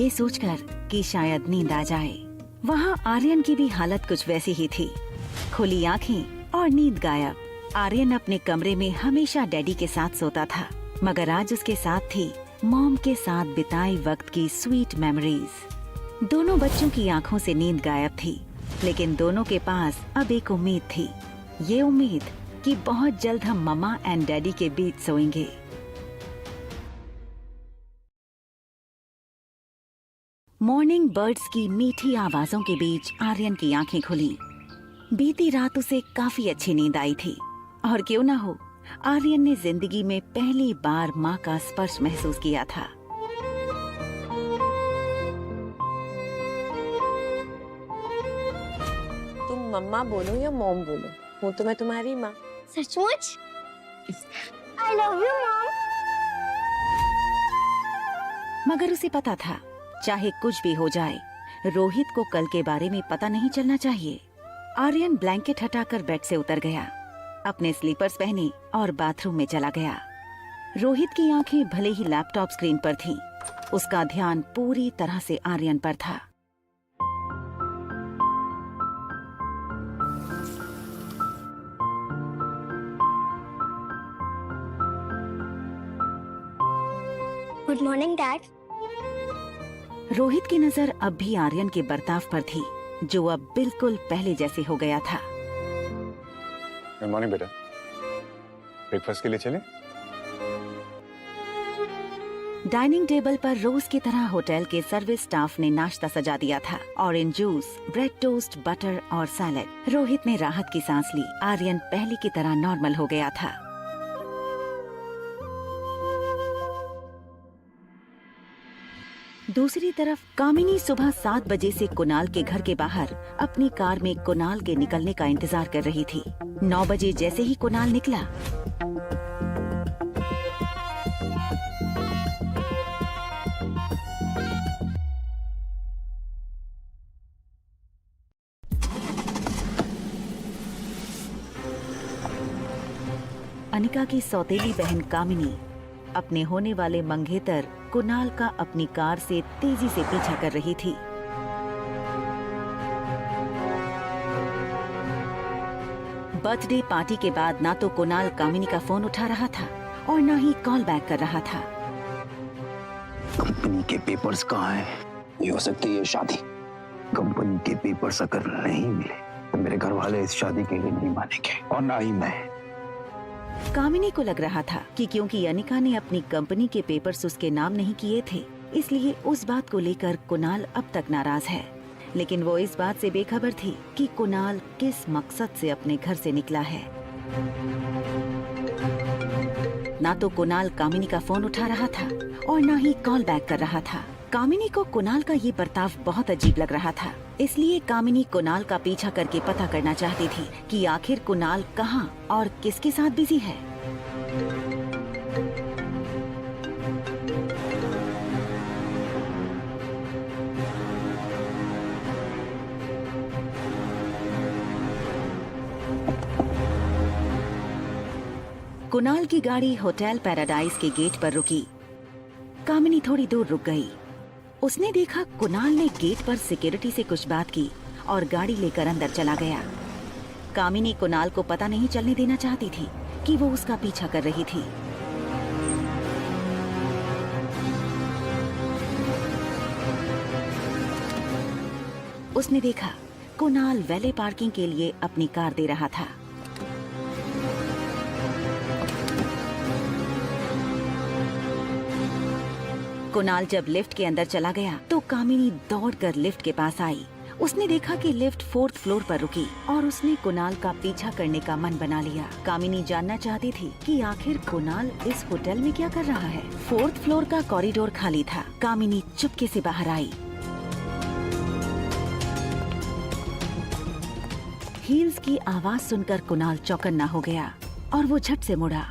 ये सोचकर कि शायद नींद आ जाए। वहाँ आर्यन की भी हालत कुछ वैसी ही थी। खुली आंखें और नींद गायब। आर्यन अपने कमरे में हमेशा डैडी के साथ सोता था, मगर आज उसके साथ थी मॉम के साथ बिताए वक्त की स्वीट मेमोरीज। दोनों बच्चों की आंखों से नींद गायब थी, लेकिन दोनों के पास अब एक उम्मीद थी। ये उम्मीद कि बहुत जल्द हम मम्मा एंड डैडी के बीच सोएंगे। मॉर्निंग बर्ड्स की मीठी आवाजों के बीच आर्यन की आंखें खुली। बीती रात उसे काफी अच्छी नींद आई थी, और क्यों ना हो, आर्यन ने जिंदगी में पहली बार माँ का स्पर्श महसूस किया था। तुम मम्मा बोलो या मॉम बोलो, हूँ तो मैं तुम्हारी माँ। सचमुच? I love you, mom. मगर उसे पता था, चाहे कुछ भी हो जाए, रोहित को कल के बारे में पता नहीं चलना चाहिए। आर्यन ब्लैंकेट हटाकर बेड से उतर गया, अपने स्लीपर्स पहने और बाथरूम में चला गया। रोहित की आंखें भले ही लैपटॉप स्क्रीन पर थीं, उसका ध्यान पूरी तरह से आर्यन पर था। Good morning dad. रोहित की नजर अब भी आर्यन के बर्ताव पर थी, जो अब बिल्कुल पहले जैसे हो गया था। गुड मॉर्निंग बेटा, ब्रेकफास्ट के लिए चलें? डाइनिंग टेबल पर रोज की तरह होटल के सर्विस स्टाफ ने नाश्ता सजा दिया था। Orange juice, bread toast, butter और सैलेड। रोहित ने राहत की सांस ली। आर्यन पहले की तरह नॉर्मल हो गया था। दूसरी तरफ कामिनी सुबह 7 बजे से कुणाल के घर के बाहर अपनी कार में कुणाल के निकलने का इंतजार कर रही थी। 9 बजे जैसे ही कुणाल निकला, अनिका की सौतेली बहन कामिनी अपने होने वाले मंगेतर कुणाल का अपनी कार से तेजी से पीछा कर रही थी। बर्थडे पार्टी के बाद ना तो कुणाल कामिनी का फोन उठा रहा था और ना ही कॉल बैक कर रहा था। कंपनी के पेपर्स कहाँ हैं? ये हो सकती है शादी। कंपनी के पेपर्स अगर नहीं मिले तो मेरे घर वाले इस शादी के लिए नहीं मानेंगे, और ना ही मैं। कामिनी को लग रहा था कि क्योंकि अनिका ने अपनी कंपनी के पेपर्स उसके नाम नहीं किए थे, इसलिए उस बात को लेकर कुणाल अब तक नाराज है। लेकिन वो इस बात से बेखबर थी कि कुणाल किस मकसद से अपने घर से निकला है। ना तो कुणाल कामिनी का फोन उठा रहा था और ना ही कॉल बैक कर रहा था। कामिनी को कुणाल का ये बर्ताव बहुत अजीब लग रहा था, इसलिए कामिनी कुणाल का पीछा करके पता करना चाहती थी कि आखिर कुणाल कहाँ और किसके साथ बिजी है। कुणाल की गाड़ी होटल पैराडाइज के गेट पर रुकी। कामिनी थोड़ी दूर रुक गई। उसने देखा कुणाल ने गेट पर सिक्योरिटी से कुछ बात की और गाड़ी लेकर अंदर चला गया। कामिनी कुणाल को पता नहीं चलने देना चाहती थी कि वो उसका पीछा कर रही थी। उसने देखा कुणाल वैले पार्किंग के लिए अपनी कार दे रहा था। कुणाल जब लिफ्ट के अंदर चला गया तो कामिनी दौड़कर लिफ्ट के पास आई। उसने देखा कि लिफ्ट 4th फ्लोर पर रुकी और उसने कुणाल का पीछा करने का मन बना लिया। कामिनी जानना चाहती थी कि आखिर कुणाल इस होटल में क्या कर रहा है। 4th फ्लोर का कॉरिडोर खाली था। कामिनी चुपके से बाहर आई। हील्स की आवाज सुनकर कुणाल चौकन्ना हो गया और वो झट से मुड़ा।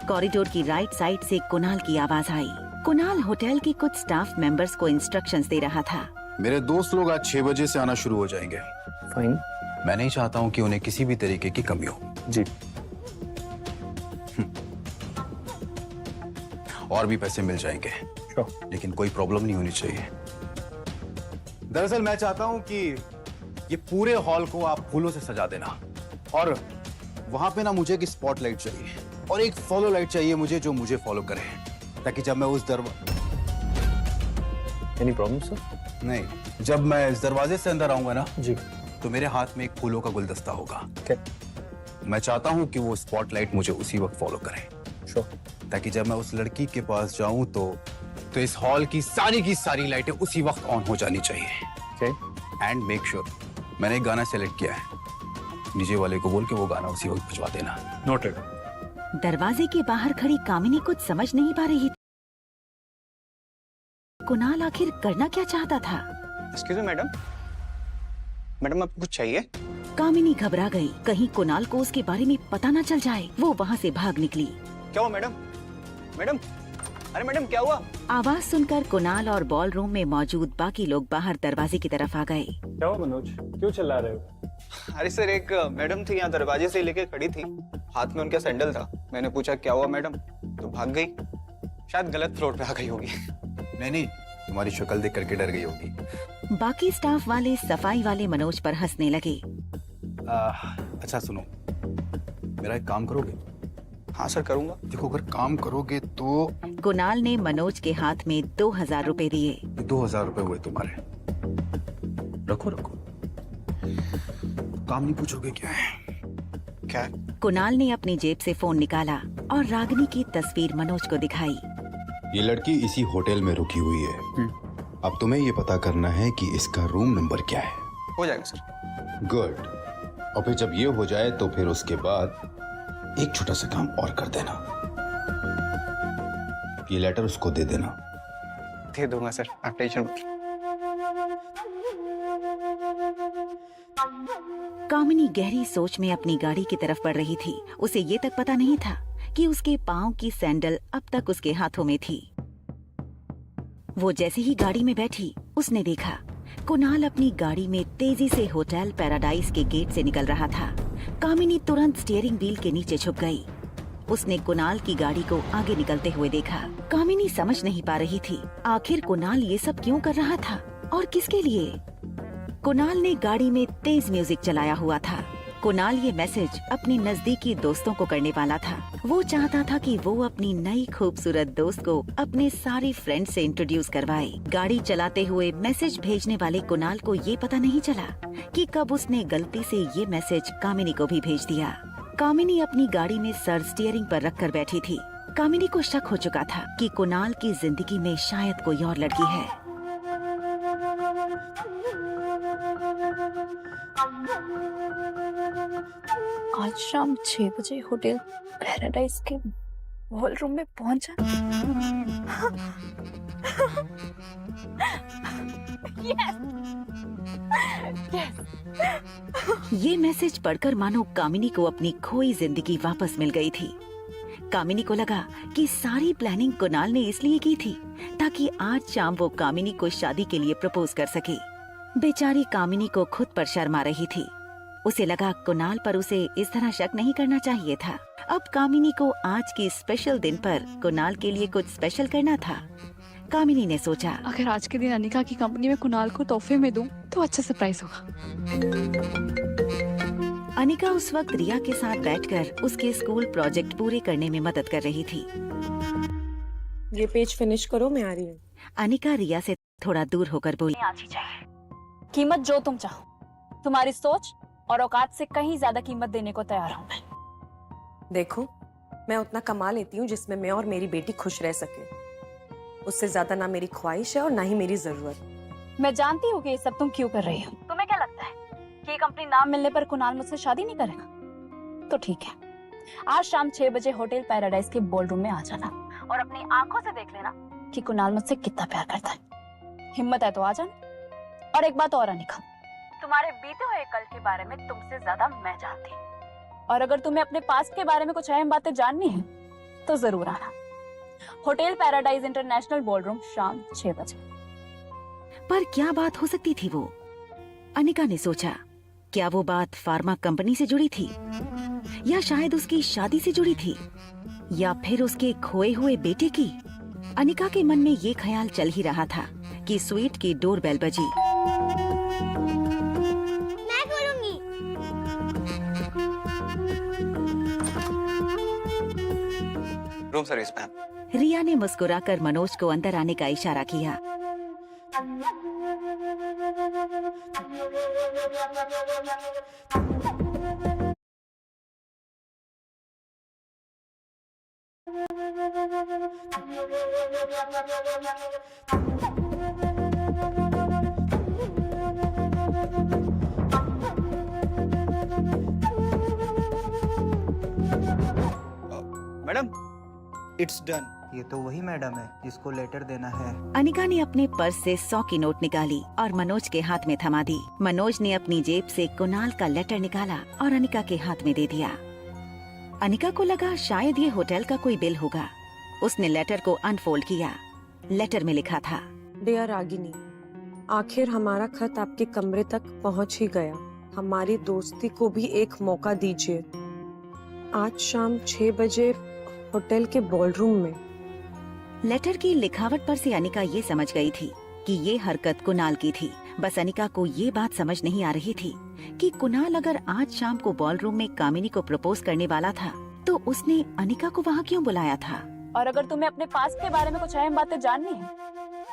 कॉरिडोर की राइट साइड से कुणाल की आवाज आई। कुणाल होटल के कुछ स्टाफ मेंबर्स को इंस्ट्रक्शंस दे रहा था। मेरे दोस्त लोग आज 6 बजे से आना शुरू हो जाएंगे। फाइन। मैं नहीं चाहता हूँ कि उन्हें किसी भी तरीके की कमी हो। जी। और भी पैसे मिल जाएंगे, लेकिन कोई प्रॉब्लम नहीं होनी चाहिए। दरअसल मैं चाहता हूँ कि ये पूरे हॉल को आप फूलों से सजा देना, और वहां पे ना मुझे एक स्पॉटलाइट चाहिए और एक फॉलो लाइट चाहिए मुझे, जो मुझे फॉलो करे, ताकि जब मैं उस एनी प्रॉब्लम सर? नहीं, जब मैं इस दरवाजे से अंदर आऊंगा ना जी, तो मेरे हाथ में एक फूलों का गुलदस्ता होगा। मैं चाहता हूँ कि वो स्पॉटलाइट मुझे उसी वक्त फॉलो करे, ताकि जब मैं उस लड़की के पास जाऊं तो इस हॉल की सारी लाइटें उसी वक्त ऑन हो जानी चाहिए। एंड मेक श्योर, मैंने एक गाना सेलेक्ट किया है, डीजे वाले को बोल के वो गाना उसी वक्त बजवा देना। नोटेड। दरवाजे के बाहर खड़ी कामिनी कुछ समझ नहीं पा रही थी। कुणाल आखिर करना क्या चाहता था? एक्सक्यूज मी मैडम, मैडम आपको कुछ चाहिए? कामिनी घबरा गई, कहीं कुणाल को उसके बारे में पता न चल जाए। वो वहाँ से भाग निकली। क्या हुआ मैडम? मैडम, अरे मैडम क्या हुआ? आवाज सुनकर कुणाल और बॉल रूम में मौजूद बाकी लोग बाहर दरवाजे की तरफ आ गए। क्या हुआ मनोज, क्यों चिल्ला रहे हो? अरे सर, एक मैडम थी यहाँ दरवाजे से लेके खड़ी थी, हाथ में उनका सैंडल था। मैंने पूछा क्या हुआ मैडम, तो भाग गई। शायद गलत फ्लोर पे आ गई होगी। नहीं, तुम्हारी शक्ल देख करके डर गई होगी। बाकी स्टाफ वाले सफाई वाले मनोज पर हंसने लगे। अच्छा सुनो, मेरा एक काम करोगे? हाँ सर करूंगा। देखो, अगर काम करोगे तो कुणाल ने मनोज के हाथ में 2000 रुपए दिए। 2000 रुपए हुए तुम्हारे, रखो। काम नहीं पूछोगे क्या है? क्या? कुणाल ने अपनी जेब से फोन निकाला और रागिनी की तस्वीर मनोज को दिखाई। ये लड़की इसी होटल में रुकी हुई है। अब तुम्हें ये पता करना है कि इसका रूम नंबर क्या है। हो जाएगा सर। गुड। और फिर जब ये हो जाए तो फिर उसके बाद एक छोटा सा काम और कर देना, ये लेटर उसको दे देना। दे दूंगा सर, आप टेंशन मत। कामिनी गहरी सोच में अपनी गाड़ी की तरफ बढ़ रही थी। उसे ये तक पता नहीं था कि उसके पाँव की सैंडल अब तक उसके हाथों में थी। वो जैसे ही गाड़ी में बैठी, उसने देखा कुणाल अपनी गाड़ी में तेजी से होटल पैराडाइज के गेट से निकल रहा था। कामिनी तुरंत स्टीयरिंग व्हील के नीचे छुप गई। उसने कुणाल की गाड़ी को आगे निकलते हुए देखा। कामिनी समझ नहीं पा रही थी आखिर कुणाल ये सब क्यों कर रहा था और किसके लिए। कुणाल ने गाड़ी में तेज म्यूजिक चलाया हुआ था। कुणाल ये मैसेज अपने नजदीकी दोस्तों को करने वाला था। वो चाहता था कि वो अपनी नई खूबसूरत दोस्त को अपने सारे फ्रेंड से इंट्रोड्यूस करवाए। गाड़ी चलाते हुए मैसेज भेजने वाले कुणाल को ये पता नहीं चला कि कब उसने गलती से ये मैसेज कामिनी को भी भेज दिया। कामिनी अपनी गाड़ी में सर स्टीयरिंग पर रखकर बैठी थी। कामिनी को शक हो चुका था कि कुणाल की जिंदगी में शायद कोई और लड़की है। आज शाम 6 बजे होटल पैराडाइज के हॉल रूम में पहुंचा। ये मैसेज पढ़कर मानो कामिनी को अपनी खोई जिंदगी वापस मिल गई थी। कामिनी को लगा कि सारी प्लानिंग कुणाल ने इसलिए की थी ताकि आज शाम वो कामिनी को शादी के लिए प्रपोज कर सके। बेचारी कामिनी को खुद पर शर्म आ रही थी। उसे लगा कुणाल पर उसे इस तरह शक नहीं करना चाहिए था। अब कामिनी को आज के स्पेशल दिन पर कुणाल के लिए कुछ स्पेशल करना था। कामिनी ने सोचा, अगर आज के दिन अनिका की कंपनी में कुणाल को तोहफे में दूं तो अच्छा सरप्राइज होगा। अनिका उस वक्त रिया के साथ बैठकर उसके स्कूल प्रोजेक्ट पूरे करने में मदद कर रही थी। ये पेज फिनिश करो, मैं आ रही हूँ। अनिका रिया से थोड़ा दूर होकर बोली, कीमत जो तुम चाहो, तुम्हारी सोच और औकात से कहीं ज्यादा कीमत देने को तैयार हूं मैं। देखो, मैं उतना कमा लेती हूँ जिसमें मैं और मेरी बेटी खुश रह सके। उससे ज्यादा ना मेरी ख्वाहिश है और ना ही मेरी जरूरत। मैं जानती हूँ कि ये सब तुम क्यों कर रही हो। तुम्हें क्या लगता है कि ये कंपनी नाम मिलने पर कुणाल मुझसे शादी नहीं करेगा? तो ठीक है, आज शाम 6 बजे होटल पैराडाइज के बॉलरूम में आ जाना और अपनी आंखों से देख लेना कि कुणाल मुझसे कितना प्यार करता है। हिम्मत है तो आ जाना। और एक बात और अनिका, तुम्हारे बीते हुए कल के बारे में तुमसे ज्यादा मैं जानती हूँ, और अगर तुम्हें अपने पास्ट के बारे में कुछ अहम बातें जाननी है तो जरूर आना। होटल पैराडाइज इंटरनेशनल बॉलरूम शाम 6 बजे। पर क्या बात हो सकती थी वो? अनिका ने सोचा, क्या वो बात फार्मा कंपनी से जुड़ी थी, या शायद उसकी शादी से जुड़ी थी, या फिर उसके खोए हुए बेटे की? अनिका के मन में ये ख्याल चल ही रहा था कि स्वीट की डोरबेल बजी। मैं करूंगी। Room service ma'am. रिया ने मुस्कुराकर मनोज को अंदर आने का इशारा किया। Madam, it's done. ये तो वही मैडम है जिसको लेटर देना है। अनिका ने अपने पर्स से 100 की नोट निकाली और मनोज के हाथ में थमा दी। मनोज ने अपनी जेब से कुणाल का लेटर निकाला और अनिका के हाथ में दे दिया। अनिका को लगा शायद ये होटल का कोई बिल होगा। उसने लेटर को अनफोल्ड किया। लेटर में लिखा था, डियर रागिनी, आखिर हमारा खत आपके कमरे तक पहुंच ही गया। हमारी दोस्ती को भी एक मौका दीजिए। आज शाम 6 बजे होटल के बॉलरूम में। लेटर की लिखावट पर से अनिका ये समझ गई थी कि ये हरकत कुणाल की थी। बस अनिका को ये बात समझ नहीं आ रही थी कि कुणाल अगर आज शाम को बॉलरूम में कामिनी को प्रपोज करने वाला था तो उसने अनिका को वहाँ क्यों बुलाया था। और अगर तुम्हें अपने पास्ट के बारे में कुछ अहम बातें जाननी है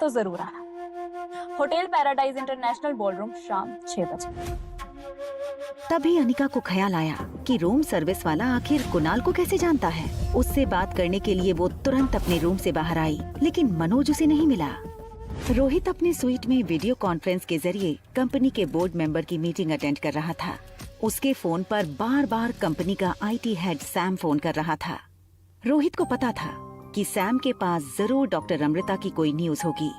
तो जरूर आना। होटल पैराडाइज इंटरनेशनल बॉलरूम शाम 6 बजे। तभी अनिका को ख्याल आया कि रूम सर्विस वाला आखिर कुणाल को कैसे जानता है। उससे बात करने के लिए वो तुरंत अपने रूम से बाहर आई, लेकिन मनोज उसे नहीं मिला। रोहित अपने स्वीट में वीडियो कॉन्फ्रेंस के जरिए कंपनी के बोर्ड मेंबर की मीटिंग अटेंड कर रहा था। उसके फोन पर बार बार कंपनी का IT हेड सैम फोन कर रहा था। रोहित को पता था कि सैम के पास जरूर डॉक्टर अमृता की कोई न्यूज होगी।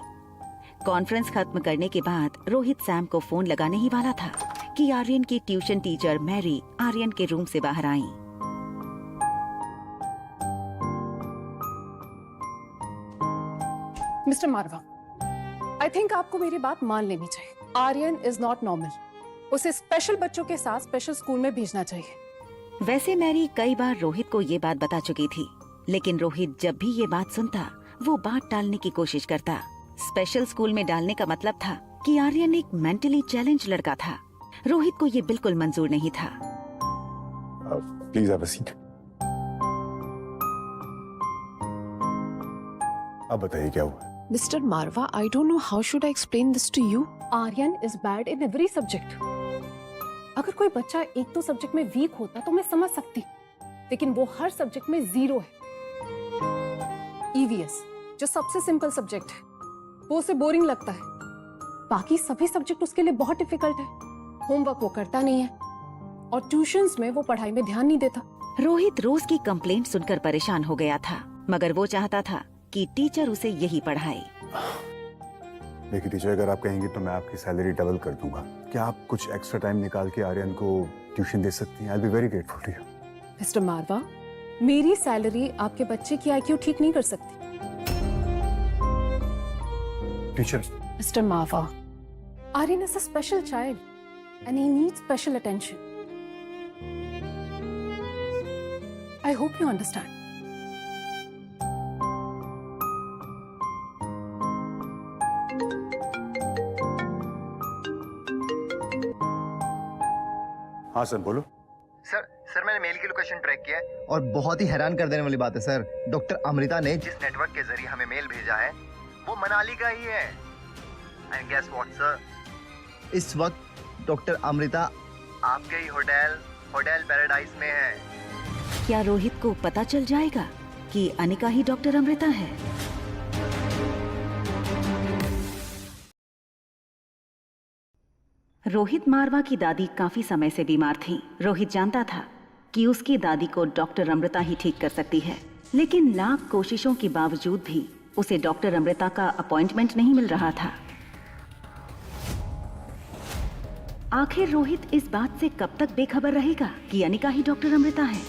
कॉन्फ्रेंस खत्म करने के बाद रोहित सैम को फोन लगाने ही वाला था कि आर्यन की ट्यूशन टीचर मैरी आर्यन के रूम से बाहर आई। मिस्टर मारवा, आई थिंक आपको मेरी बात मान लेनी चाहिए। Aryan is not normal. उसे स्पेशल बच्चों के साथ स्पेशल स्कूल में भेजना चाहिए। वैसे मैरी कई बार रोहित को ये बात बता चुकी थी, लेकिन रोहित जब भी ये बात सुनता वो बात टालने की कोशिश करता। स्पेशल स्कूल में डालने का मतलब था कि आर्यन एक मेंटली चैलेंज लड़का था। रोहित को ये बिल्कुल मंजूर नहीं था। Please have a seat. अब बताइए क्या हुआ। Mister Marwah, I don't know how should I explain this to you. Aryan is bad in every subject. अगर कोई बच्चा एक तो सब्जेक्ट में वीक होता तो मैं समझ सकती, लेकिन वो हर सब्जेक्ट में 0 है। EVS जो सबसे सिंपल सब्जेक्ट है वो उसे बोरिंग लगता है। बाकी सभी सब्जेक्ट उसके लिए बहुत डिफिकल्ट है। होमवर्क वो करता नहीं है और ट्यूशंस में वो पढ़ाई में ध्यान नहीं देता। रोहित रोज की कंप्लेंट सुनकर परेशान हो गया था, मगर वो चाहता था कि टीचर उसे यही पढ़ाए। देखिए टीचर, अगर आप कहेंगे तो मैं आपकी सैलरी डबल कर दूंगा। क्या आप कुछ एक्स्ट्रा टाइम निकाल के आर्यन को ट्यूशन दे सकती हैं? I will be very grateful to you. Mister Marwah, मेरी सैलरी आपके बच्चे की IQ ठीक नहीं कर सकती। Teacher, mister Marwah, Aryan is a special child and he needs special attention. I hope you understand. हाँ सर, बोलो। सर मैंने मेल की लोकेशन ट्रैक किया है और बहुत ही हैरान कर देने वाली बात है सर, डॉक्टर अमृता ने जिस नेटवर्क के जरिए हमें मेल भेजा है वो मनाली का ही है। एंड गेस व्हाट सर, इस वक्त डॉक्टर अमृता आपके ही होटल पैराडाइज में है। क्या रोहित को पता चल जाएगा कि अनिका ही डॉक्टर अमृता है? रोहित मारवा की दादी काफी समय से बीमार थी। रोहित जानता था कि उसकी दादी को डॉक्टर अमृता ही ठीक कर सकती है, लेकिन लाख कोशिशों के बावजूद भी उसे डॉक्टर अमृता का अपॉइंटमेंट नहीं मिल रहा था। आखिर रोहित इस बात से कब तक बेखबर रहेगा कि अनिका ही डॉक्टर अमृता है?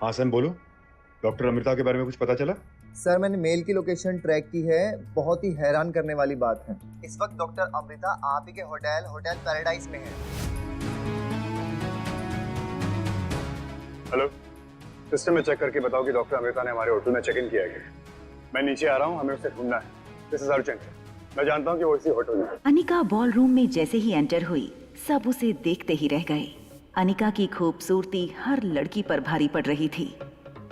हाँ सैम बोलो, डॉक्टर अमृता के बारे में कुछ पता चला? सर मैंने मेल की लोकेशन ट्रैक की है। बहुत ही हैरान करने वाली बात है, इस वक्त डॉक्टर अमृता आप ही के होटल पैराडाइज में है। हेलो, सिस्टम में चेक करके बताओ कि डॉक्टर अमृता ने हमारे होटल में चेक इन किया है। मैं नीचे आ रहा हूँ, हमें उसे ढूंढना है। This is urgent. मैं जानता हूँ कि वो इसी होटल में है। अनिका बॉल रूम में जैसे ही एंटर हुई, सब उसे देखते ही रह गए। अनिका की खूबसूरती हर लड़की पर भारी पड़ रही थी।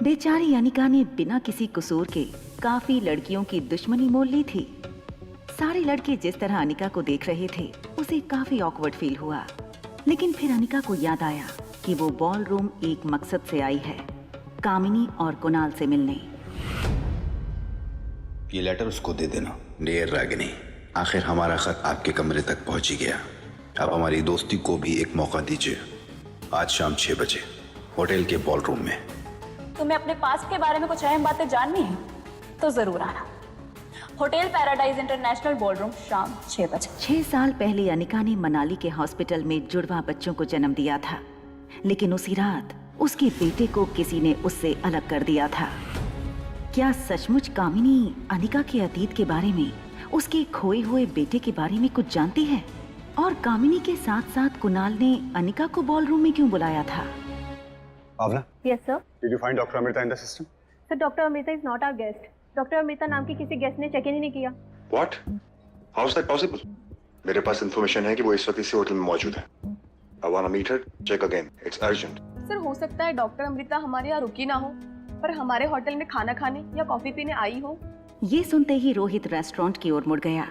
बेचारी अनिका ने बिना किसी कसूर के काफी लड़कियों की दुश्मनी मोल ली थी। सारे लड़के जिस तरह अनिका को देख रहे थे, उसे काफी ऑकवर्ड फील हुआ। लेकिन फिर अनिका को याद आया कि वो बॉल रूम एक मकसद से आई है, कामिनी और कुणाल से मिलने। ये लेटर उसको दे देना। डियर रागिनी, आखिर हमारा खत आपके कमरे तक पहुंच ही गया। अब हमारी दोस्ती को भी एक मौका दीजिए। आज शाम 6 बजे होटल के बॉल रूम में। तुम्हें अपने पास्ट के बारे में कुछ अहम बातें जाननी है तो जरूर आना। होटल पैराडाइज इंटरनेशनल बॉलरूम, शाम 6 बजे। 6 साल पहले अनिका ने मनाली के हॉस्पिटल में जुड़वा बच्चों को जन्म दिया था, लेकिन उसी रात उसके बेटे को किसी ने उससे अलग कर दिया था। क्या सचमुच कामिनी अनिका के अतीत के बारे में, उसके खोए हुए बेटे के बारे में कुछ जानती है? और कामिनी के साथ साथ कुणाल ने अनिका को बॉलरूम में क्यों बुलाया था? Bhavna, yes sir. Did you find doctor Amrita in the system? Sir doctor Amrita is not our guest. Doctor Amrita नाम की किसी गेस्ट ने चेक इन ही नहीं किया। What? How is that possible? मेरे पास इंफॉर्मेशन है कि वो इस वक्त इसी होटल में मौजूद है। I want to meet her. Check again, it's urgent. Sir हो सकता है डॉक्टर अमृता हमारे यहाँ रुकी ना हो, पर हमारे होटल में खाना खाने या कॉफी पीने आई हो। ये सुनते ही रोहित रेस्टोरेंट की ओर मुड़ गया।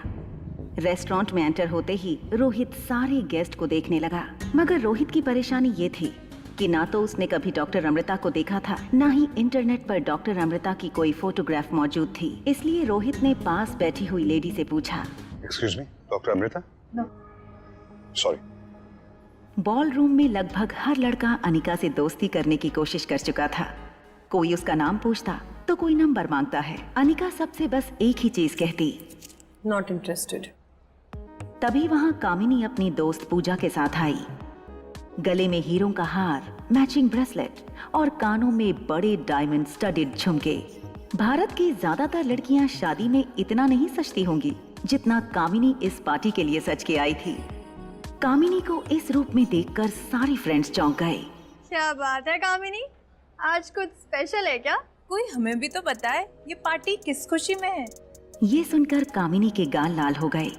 रेस्टोरेंट में एंटर होते ही रोहित सारे गेस्ट को देखने लगा, मगर रोहित की परेशानी ये थी कि ना तो उसने कभी डॉक्टर अमृता को देखा था, ना ही इंटरनेट पर डॉक्टर अमृता की कोई फोटोग्राफ मौजूद थी। इसलिए रोहित ने पास बैठी हुई लेडी से पूछा, excuse me, doctor Amrita? No. Sorry. Ballroom में लगभग हर लड़का अनिका से दोस्ती करने की कोशिश कर चुका था। कोई उसका नाम पूछता तो कोई नंबर मांगता है। अनिका सबसे बस एक ही चीज कहती, नॉट इंटरेस्टेड। तभी वहां कामिनी अपनी दोस्त पूजा के साथ आई। गले में हीरों का हार, मैचिंग ब्रेसलेट और कानों में बड़े डायमंड स्टडेड झुमके। भारत की ज्यादातर लड़कियां शादी में इतना नहीं सजती होंगी जितना कामिनी इस पार्टी के लिए सज के आई थी। कामिनी को इस रूप में देखकर सारे फ्रेंड्स चौंक गए। क्या बात है कामिनी, आज कुछ स्पेशल है क्या? कोई हमें भी तो बताए ये पार्टी किस खुशी में है। ये सुनकर कामिनी के गाल लाल हो गए।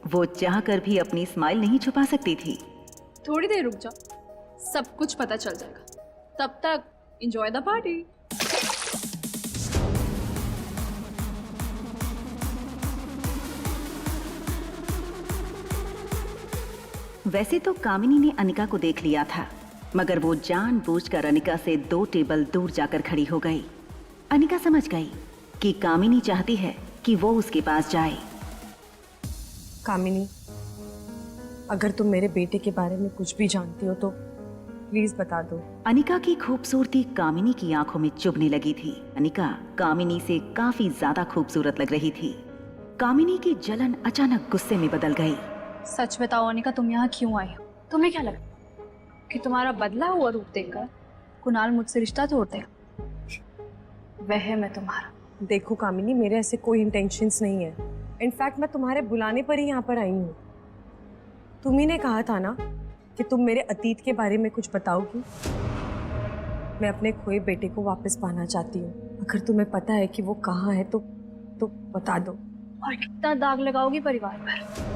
वो चाहकर भी अपनी स्माइल नहीं छुपा सकती थी। थोड़ी देर रुक जाओ, सब कुछ पता चल जाएगा। तब तक एंजॉय द पार्टी। वैसे तो कामिनी ने अनिका को देख लिया था, मगर वो जानबूझकर अनिका से 2 टेबल दूर जाकर खड़ी हो गई। अनिका समझ गई कि कामिनी चाहती है कि वो उसके पास जाए। कामिनी, अगर तुम मेरे बेटे के बारे में कुछ भी जानती हो तो प्लीज बता दो। अनिका की खूबसूरती कामिनी की आंखों में चुभने लगी थी। अनिका कामिनी से काफी ज्यादा खूबसूरत लग रही थी। कामिनी की जलन अचानक गुस्से में बदल गई। सच बताओ अनिका, तुम यहाँ क्यों आई हो? तुम्हें क्या लगा कि तुम्हारा बदला हुआ रूप देखकर कुणाल मुझसे रिश्ता तोड़ देगा? वह मैं तुम्हारा। देखो कामिनी, मेरे ऐसे कोई इंटेंशंस नहीं है। इनफैक्ट मैं तुम्हारे बुलाने पर ही यहाँ पर आई हूँ। तुम्ही ने कहा था ना कि तुम मेरे अतीत के बारे में कुछ बताओगी। मैं अपने खोए बेटे को वापस पाना चाहती हूँ। अगर तुम्हें पता है कि वो कहाँ है तो बता दो। और कितना दाग लगाओगी परिवार पर?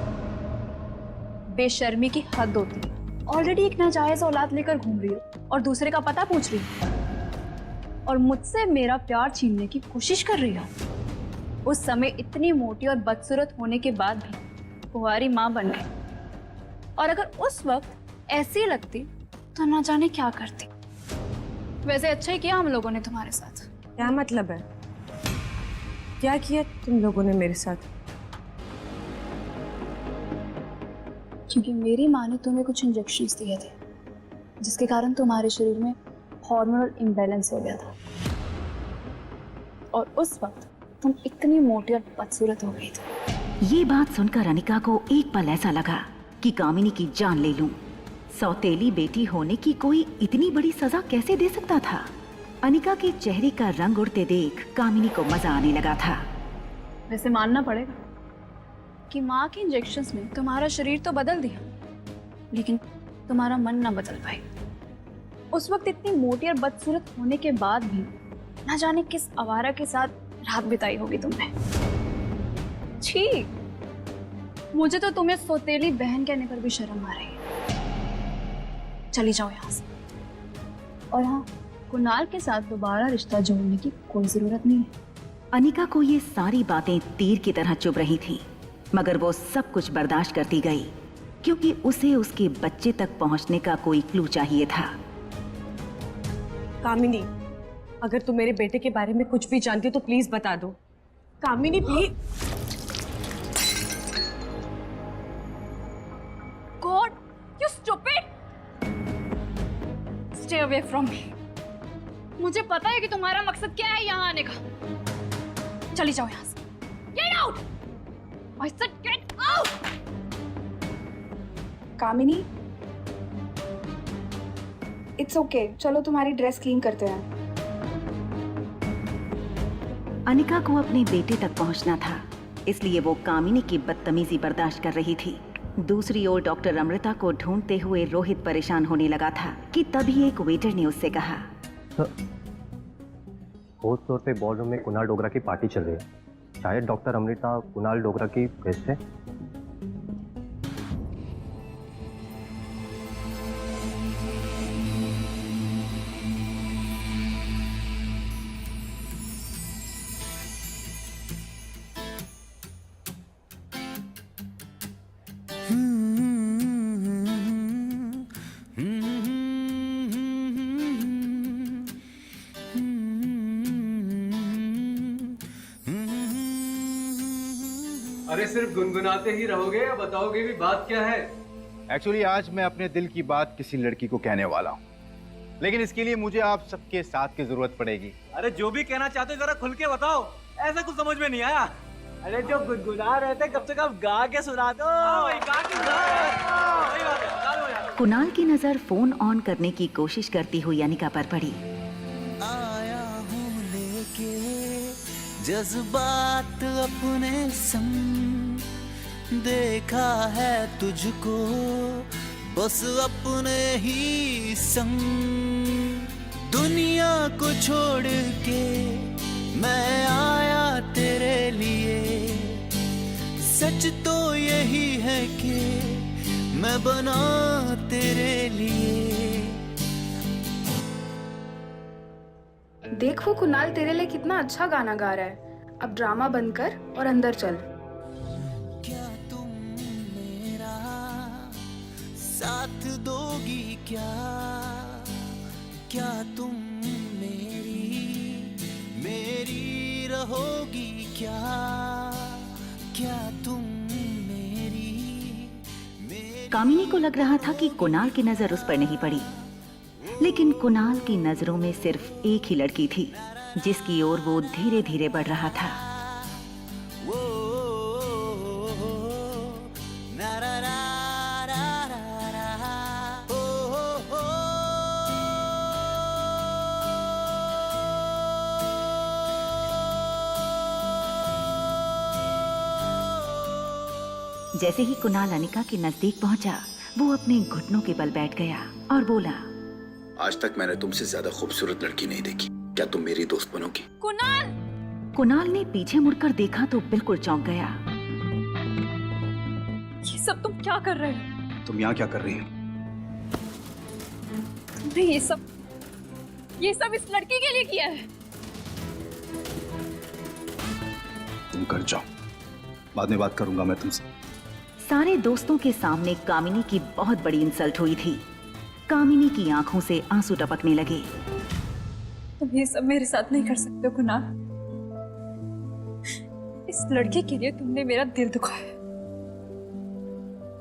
बेशर्मी की हद होती है। ऑलरेडी एक नाजायज औलाद लेकर घूम रही हो और दूसरे का पता पूछ रही हो, और मुझसे मेरा प्यार छीनने की कोशिश कर रही हो। उस समय इतनी मोटी और बदसूरत होने के बाद भी कुंवारी माँ बन गई। और अगर उस वक्त ऐसी लगती तो ना जाने क्या करती। वैसे अच्छा ही किया हम लोगों ने तुम्हारे साथ। क्या मतलब है? क्या किया तुम लोगों ने मेरे साथ? क्योंकि मेरी माँ ने तुम्हें कुछ इंजेक्शंस दिए थे जिसके कारण तुम्हारे शरीर में हार्मोनल इम्बैलेंस हो गया था और उस वक्त तुम इतनी मोटी और बदसूरत हो गई थी। ये बात सुनकर अनिका को एक पल ऐसा लगा कि कामिनी की जान ले लूं। सौतेली बेटी होने की कोई इतनी बड़ी सजा कैसे दे सकता था? अनिका के चेहरे का रंग उड़ते देख कामिनी को मजा आने लगा था। वैसे मानना पड़ेगा कि माँ के इंजेक्शंस ने तुम्हारा शरीर तो बदल दिया लेकिन तुम्हारा मन ना बदल पाई। उस वक्त इतनी मोटी और बदसूरत होने के बाद भी ना जाने किस आवारा के साथ रात बिताई होगी तुमने। छी, मुझे तो तुम्हें सौतेली बहन कहने पर भी शर्म आ रही है। चली जाओ यहाँ से। और हाँ, कुणाल के साथ दोबारा रिश्ता जोड़ने की कोई जरूरत नहीं है। अनिका को ये सारी बातें तीर की तरह चुभ रही थी, मगर वो सब कुछ बर्दाश्त करती गई क्योंकि उसे उसके बच्चे तक पहुंचने का कोई क्लू चाहिए था। कामिनी, अगर तुम मेरे बेटे के बारे में कुछ भी जानती हो तो प्लीज बता दो। Kamini please. God, you stupid! Stay away from me. मुझे पता है कि तुम्हारा मकसद क्या है यहाँ आने का। चली जाओ यहाँ से। Get out! I said get out! Kamini, it's okay, चलो तुम्हारी ड्रेस क्लीन करते हैं। अनिका को अपने बेटे तक पहुंचना था, इसलिए वो कामिनी की बदतमीजी बर्दाश्त कर रही थी। दूसरी ओर डॉक्टर अमृता को ढूंढते हुए रोहित परेशान होने लगा था कि तभी एक वेटर ने उससे कहा, फोर्थ फ्लोर पे बॉलरूम में कुणाल डोगरा की पार्टी चल रही है। शायद डॉक्टर अमृता कुणाल डोगरा की गेस्ट है। अरे सिर्फ गुनगुनाते ही रहोगे या बताओगे भी बात क्या है? एक्चुअली आज मैं अपने दिल की बात किसी लड़की को कहने वाला हूँ, लेकिन इसके लिए मुझे आप सबके साथ की जरूरत पड़ेगी। अरे जो भी कहना चाहते हो जरा खुल के बताओ, ऐसा कुछ समझ में नहीं आया। अरे जो गुनगुना रहे थे कब से कब गा के सुना दो। गा के सुना। कुणाल की नजर फोन ऑन करने की कोशिश करती हुई अनिका पर पड़ी। आया हूँ लेके जज्बात अपने संग, देखा है तुझको बस अपने ही संग। दुनिया को छोड़ के मैं आया तेरे लिए, सच तो यही है कि मैं बना तेरे लिए। देख वो कुणाल तेरे लिए कितना अच्छा गाना गा रहा है। अब ड्रामा बंद कर और अंदर चल। क्या तुम मेरा साथ दोगी क्या? क्या तुम मेरी रहोगी क्या? क्या तुम कामिनी को लग रहा था कि कुणाल की नजर उस पर नहीं पड़ी, लेकिन कुणाल की नजरों में सिर्फ एक ही लड़की थी जिसकी ओर वो धीरे धीरे बढ़ रहा था। जैसे ही कुणाल अनिका के नजदीक पहुंचा, वो अपने घुटनों के बल बैठ गया और बोला, आज तक मैंने तुमसे ज्यादा खूबसूरत लड़की नहीं देखी, क्या तुम मेरी दोस्त बनोगी? कुणाल! कुणाल ने पीछे मुड़कर देखा तो बिल्कुल चौंक गया। ये सब तुम क्या कर रहे हो? तुम यहाँ क्या कर रही हो? तुमने ये सब इस लड़की के लिए किया है। तुम कर जाओ, बाद में बात करूंगा मैं तुमसे। सारे दोस्तों के सामने कामिनी की बहुत बड़ी इंसल्ट हुई थी। कामिनी की आंखों से आंसू टपकने लगे। तुम ये सब मेरे साथ नहीं कर सकते हो कुणाल। इस लड़के के लिए तुमने मेरा दिल दुखाया।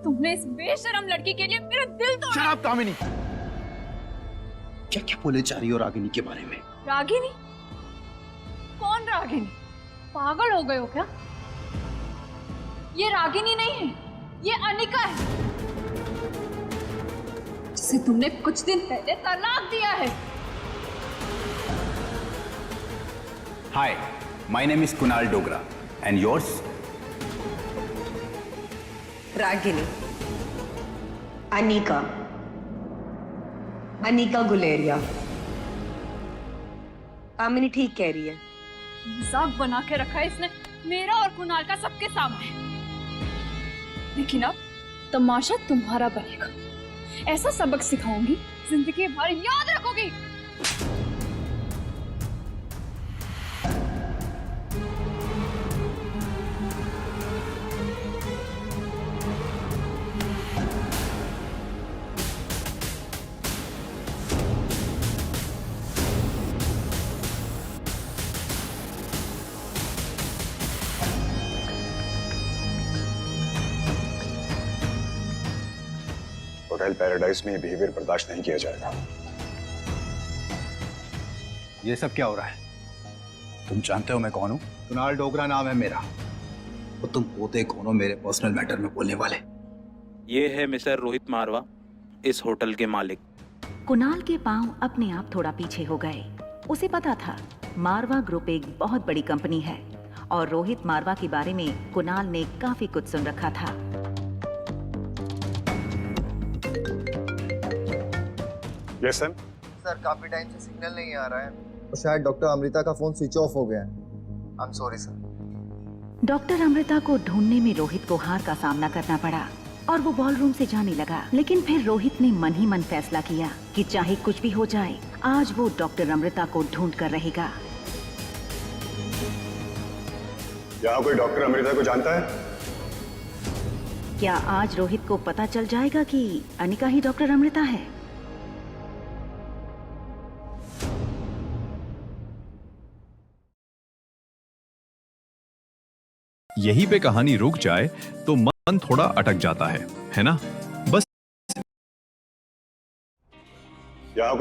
तुमने इस बेशरम लड़की के लिए मेरा दिल तोड़ा। शराब कामिनी, क्या क्या बोले जा रही हो रागिनी के बारे में? रागिनी? कौन रागिनी? पागल हो गए हो क्या? ये रागिनी नहीं है, ये अनिका है, जिसे तुमने कुछ दिन पहले तलाक दिया है। Hi, my name is Kunal Dogra and yours? Ragini, Anika, Anika Guleria. Kamini ठीक कह रही है। मजाक बना के रखा है इसने मेरा और कुणाल का सबके सामने। लेकिन अब तमाशा तुम्हारा बनेगा। ऐसा सबक सिखाऊंगी, जिंदगी भर याद रखोगी। होटल पैराडाइज में बिहेवियर बर्दाश्त नहीं किया जाएगा। ये सब क्या हो रहा है? तुम जानते हो मैं कौन हूँ? कुणाल डोगरा नाम है मेरा। तो तुम पोते कौन हो मेरे पर्सनल मैटर में बोलने वाले? ये है मिस्टर रोहित मारवा, इस होटल के मालिक। कुणाल के पांव अपने आप थोड़ा पीछे हो गए। उसे पता था मारवा ग्रुप एक बहुत बड़ी कंपनी है और रोहित मारवा के बारे में कुणाल ने काफी कुछ सुन रखा था। Yes sir. सर काफी टाइम से सिग्नल नहीं आ रहा है और शायद डॉक्टर अमृता का फोन स्विच ऑफ हो गया है। I am sorry sir. Doctor Amrita को ढूंढने में रोहित को हार का सामना करना पड़ा और वो बॉलरूम से जाने लगा। लेकिन फिर रोहित ने मन ही मन फैसला किया कि चाहे कुछ भी हो जाए, आज वो डॉक्टर अमृता को ढूंढ कर रहेगा। यहाँ कोई डॉक्टर अमृता को जानता है? क्या आज रोहित को पता चल जाएगा कि अनिका ही डॉक्टर अमृता है? यहीं पे कहानी रुक जाए तो मन थोड़ा अटक जाता है ना?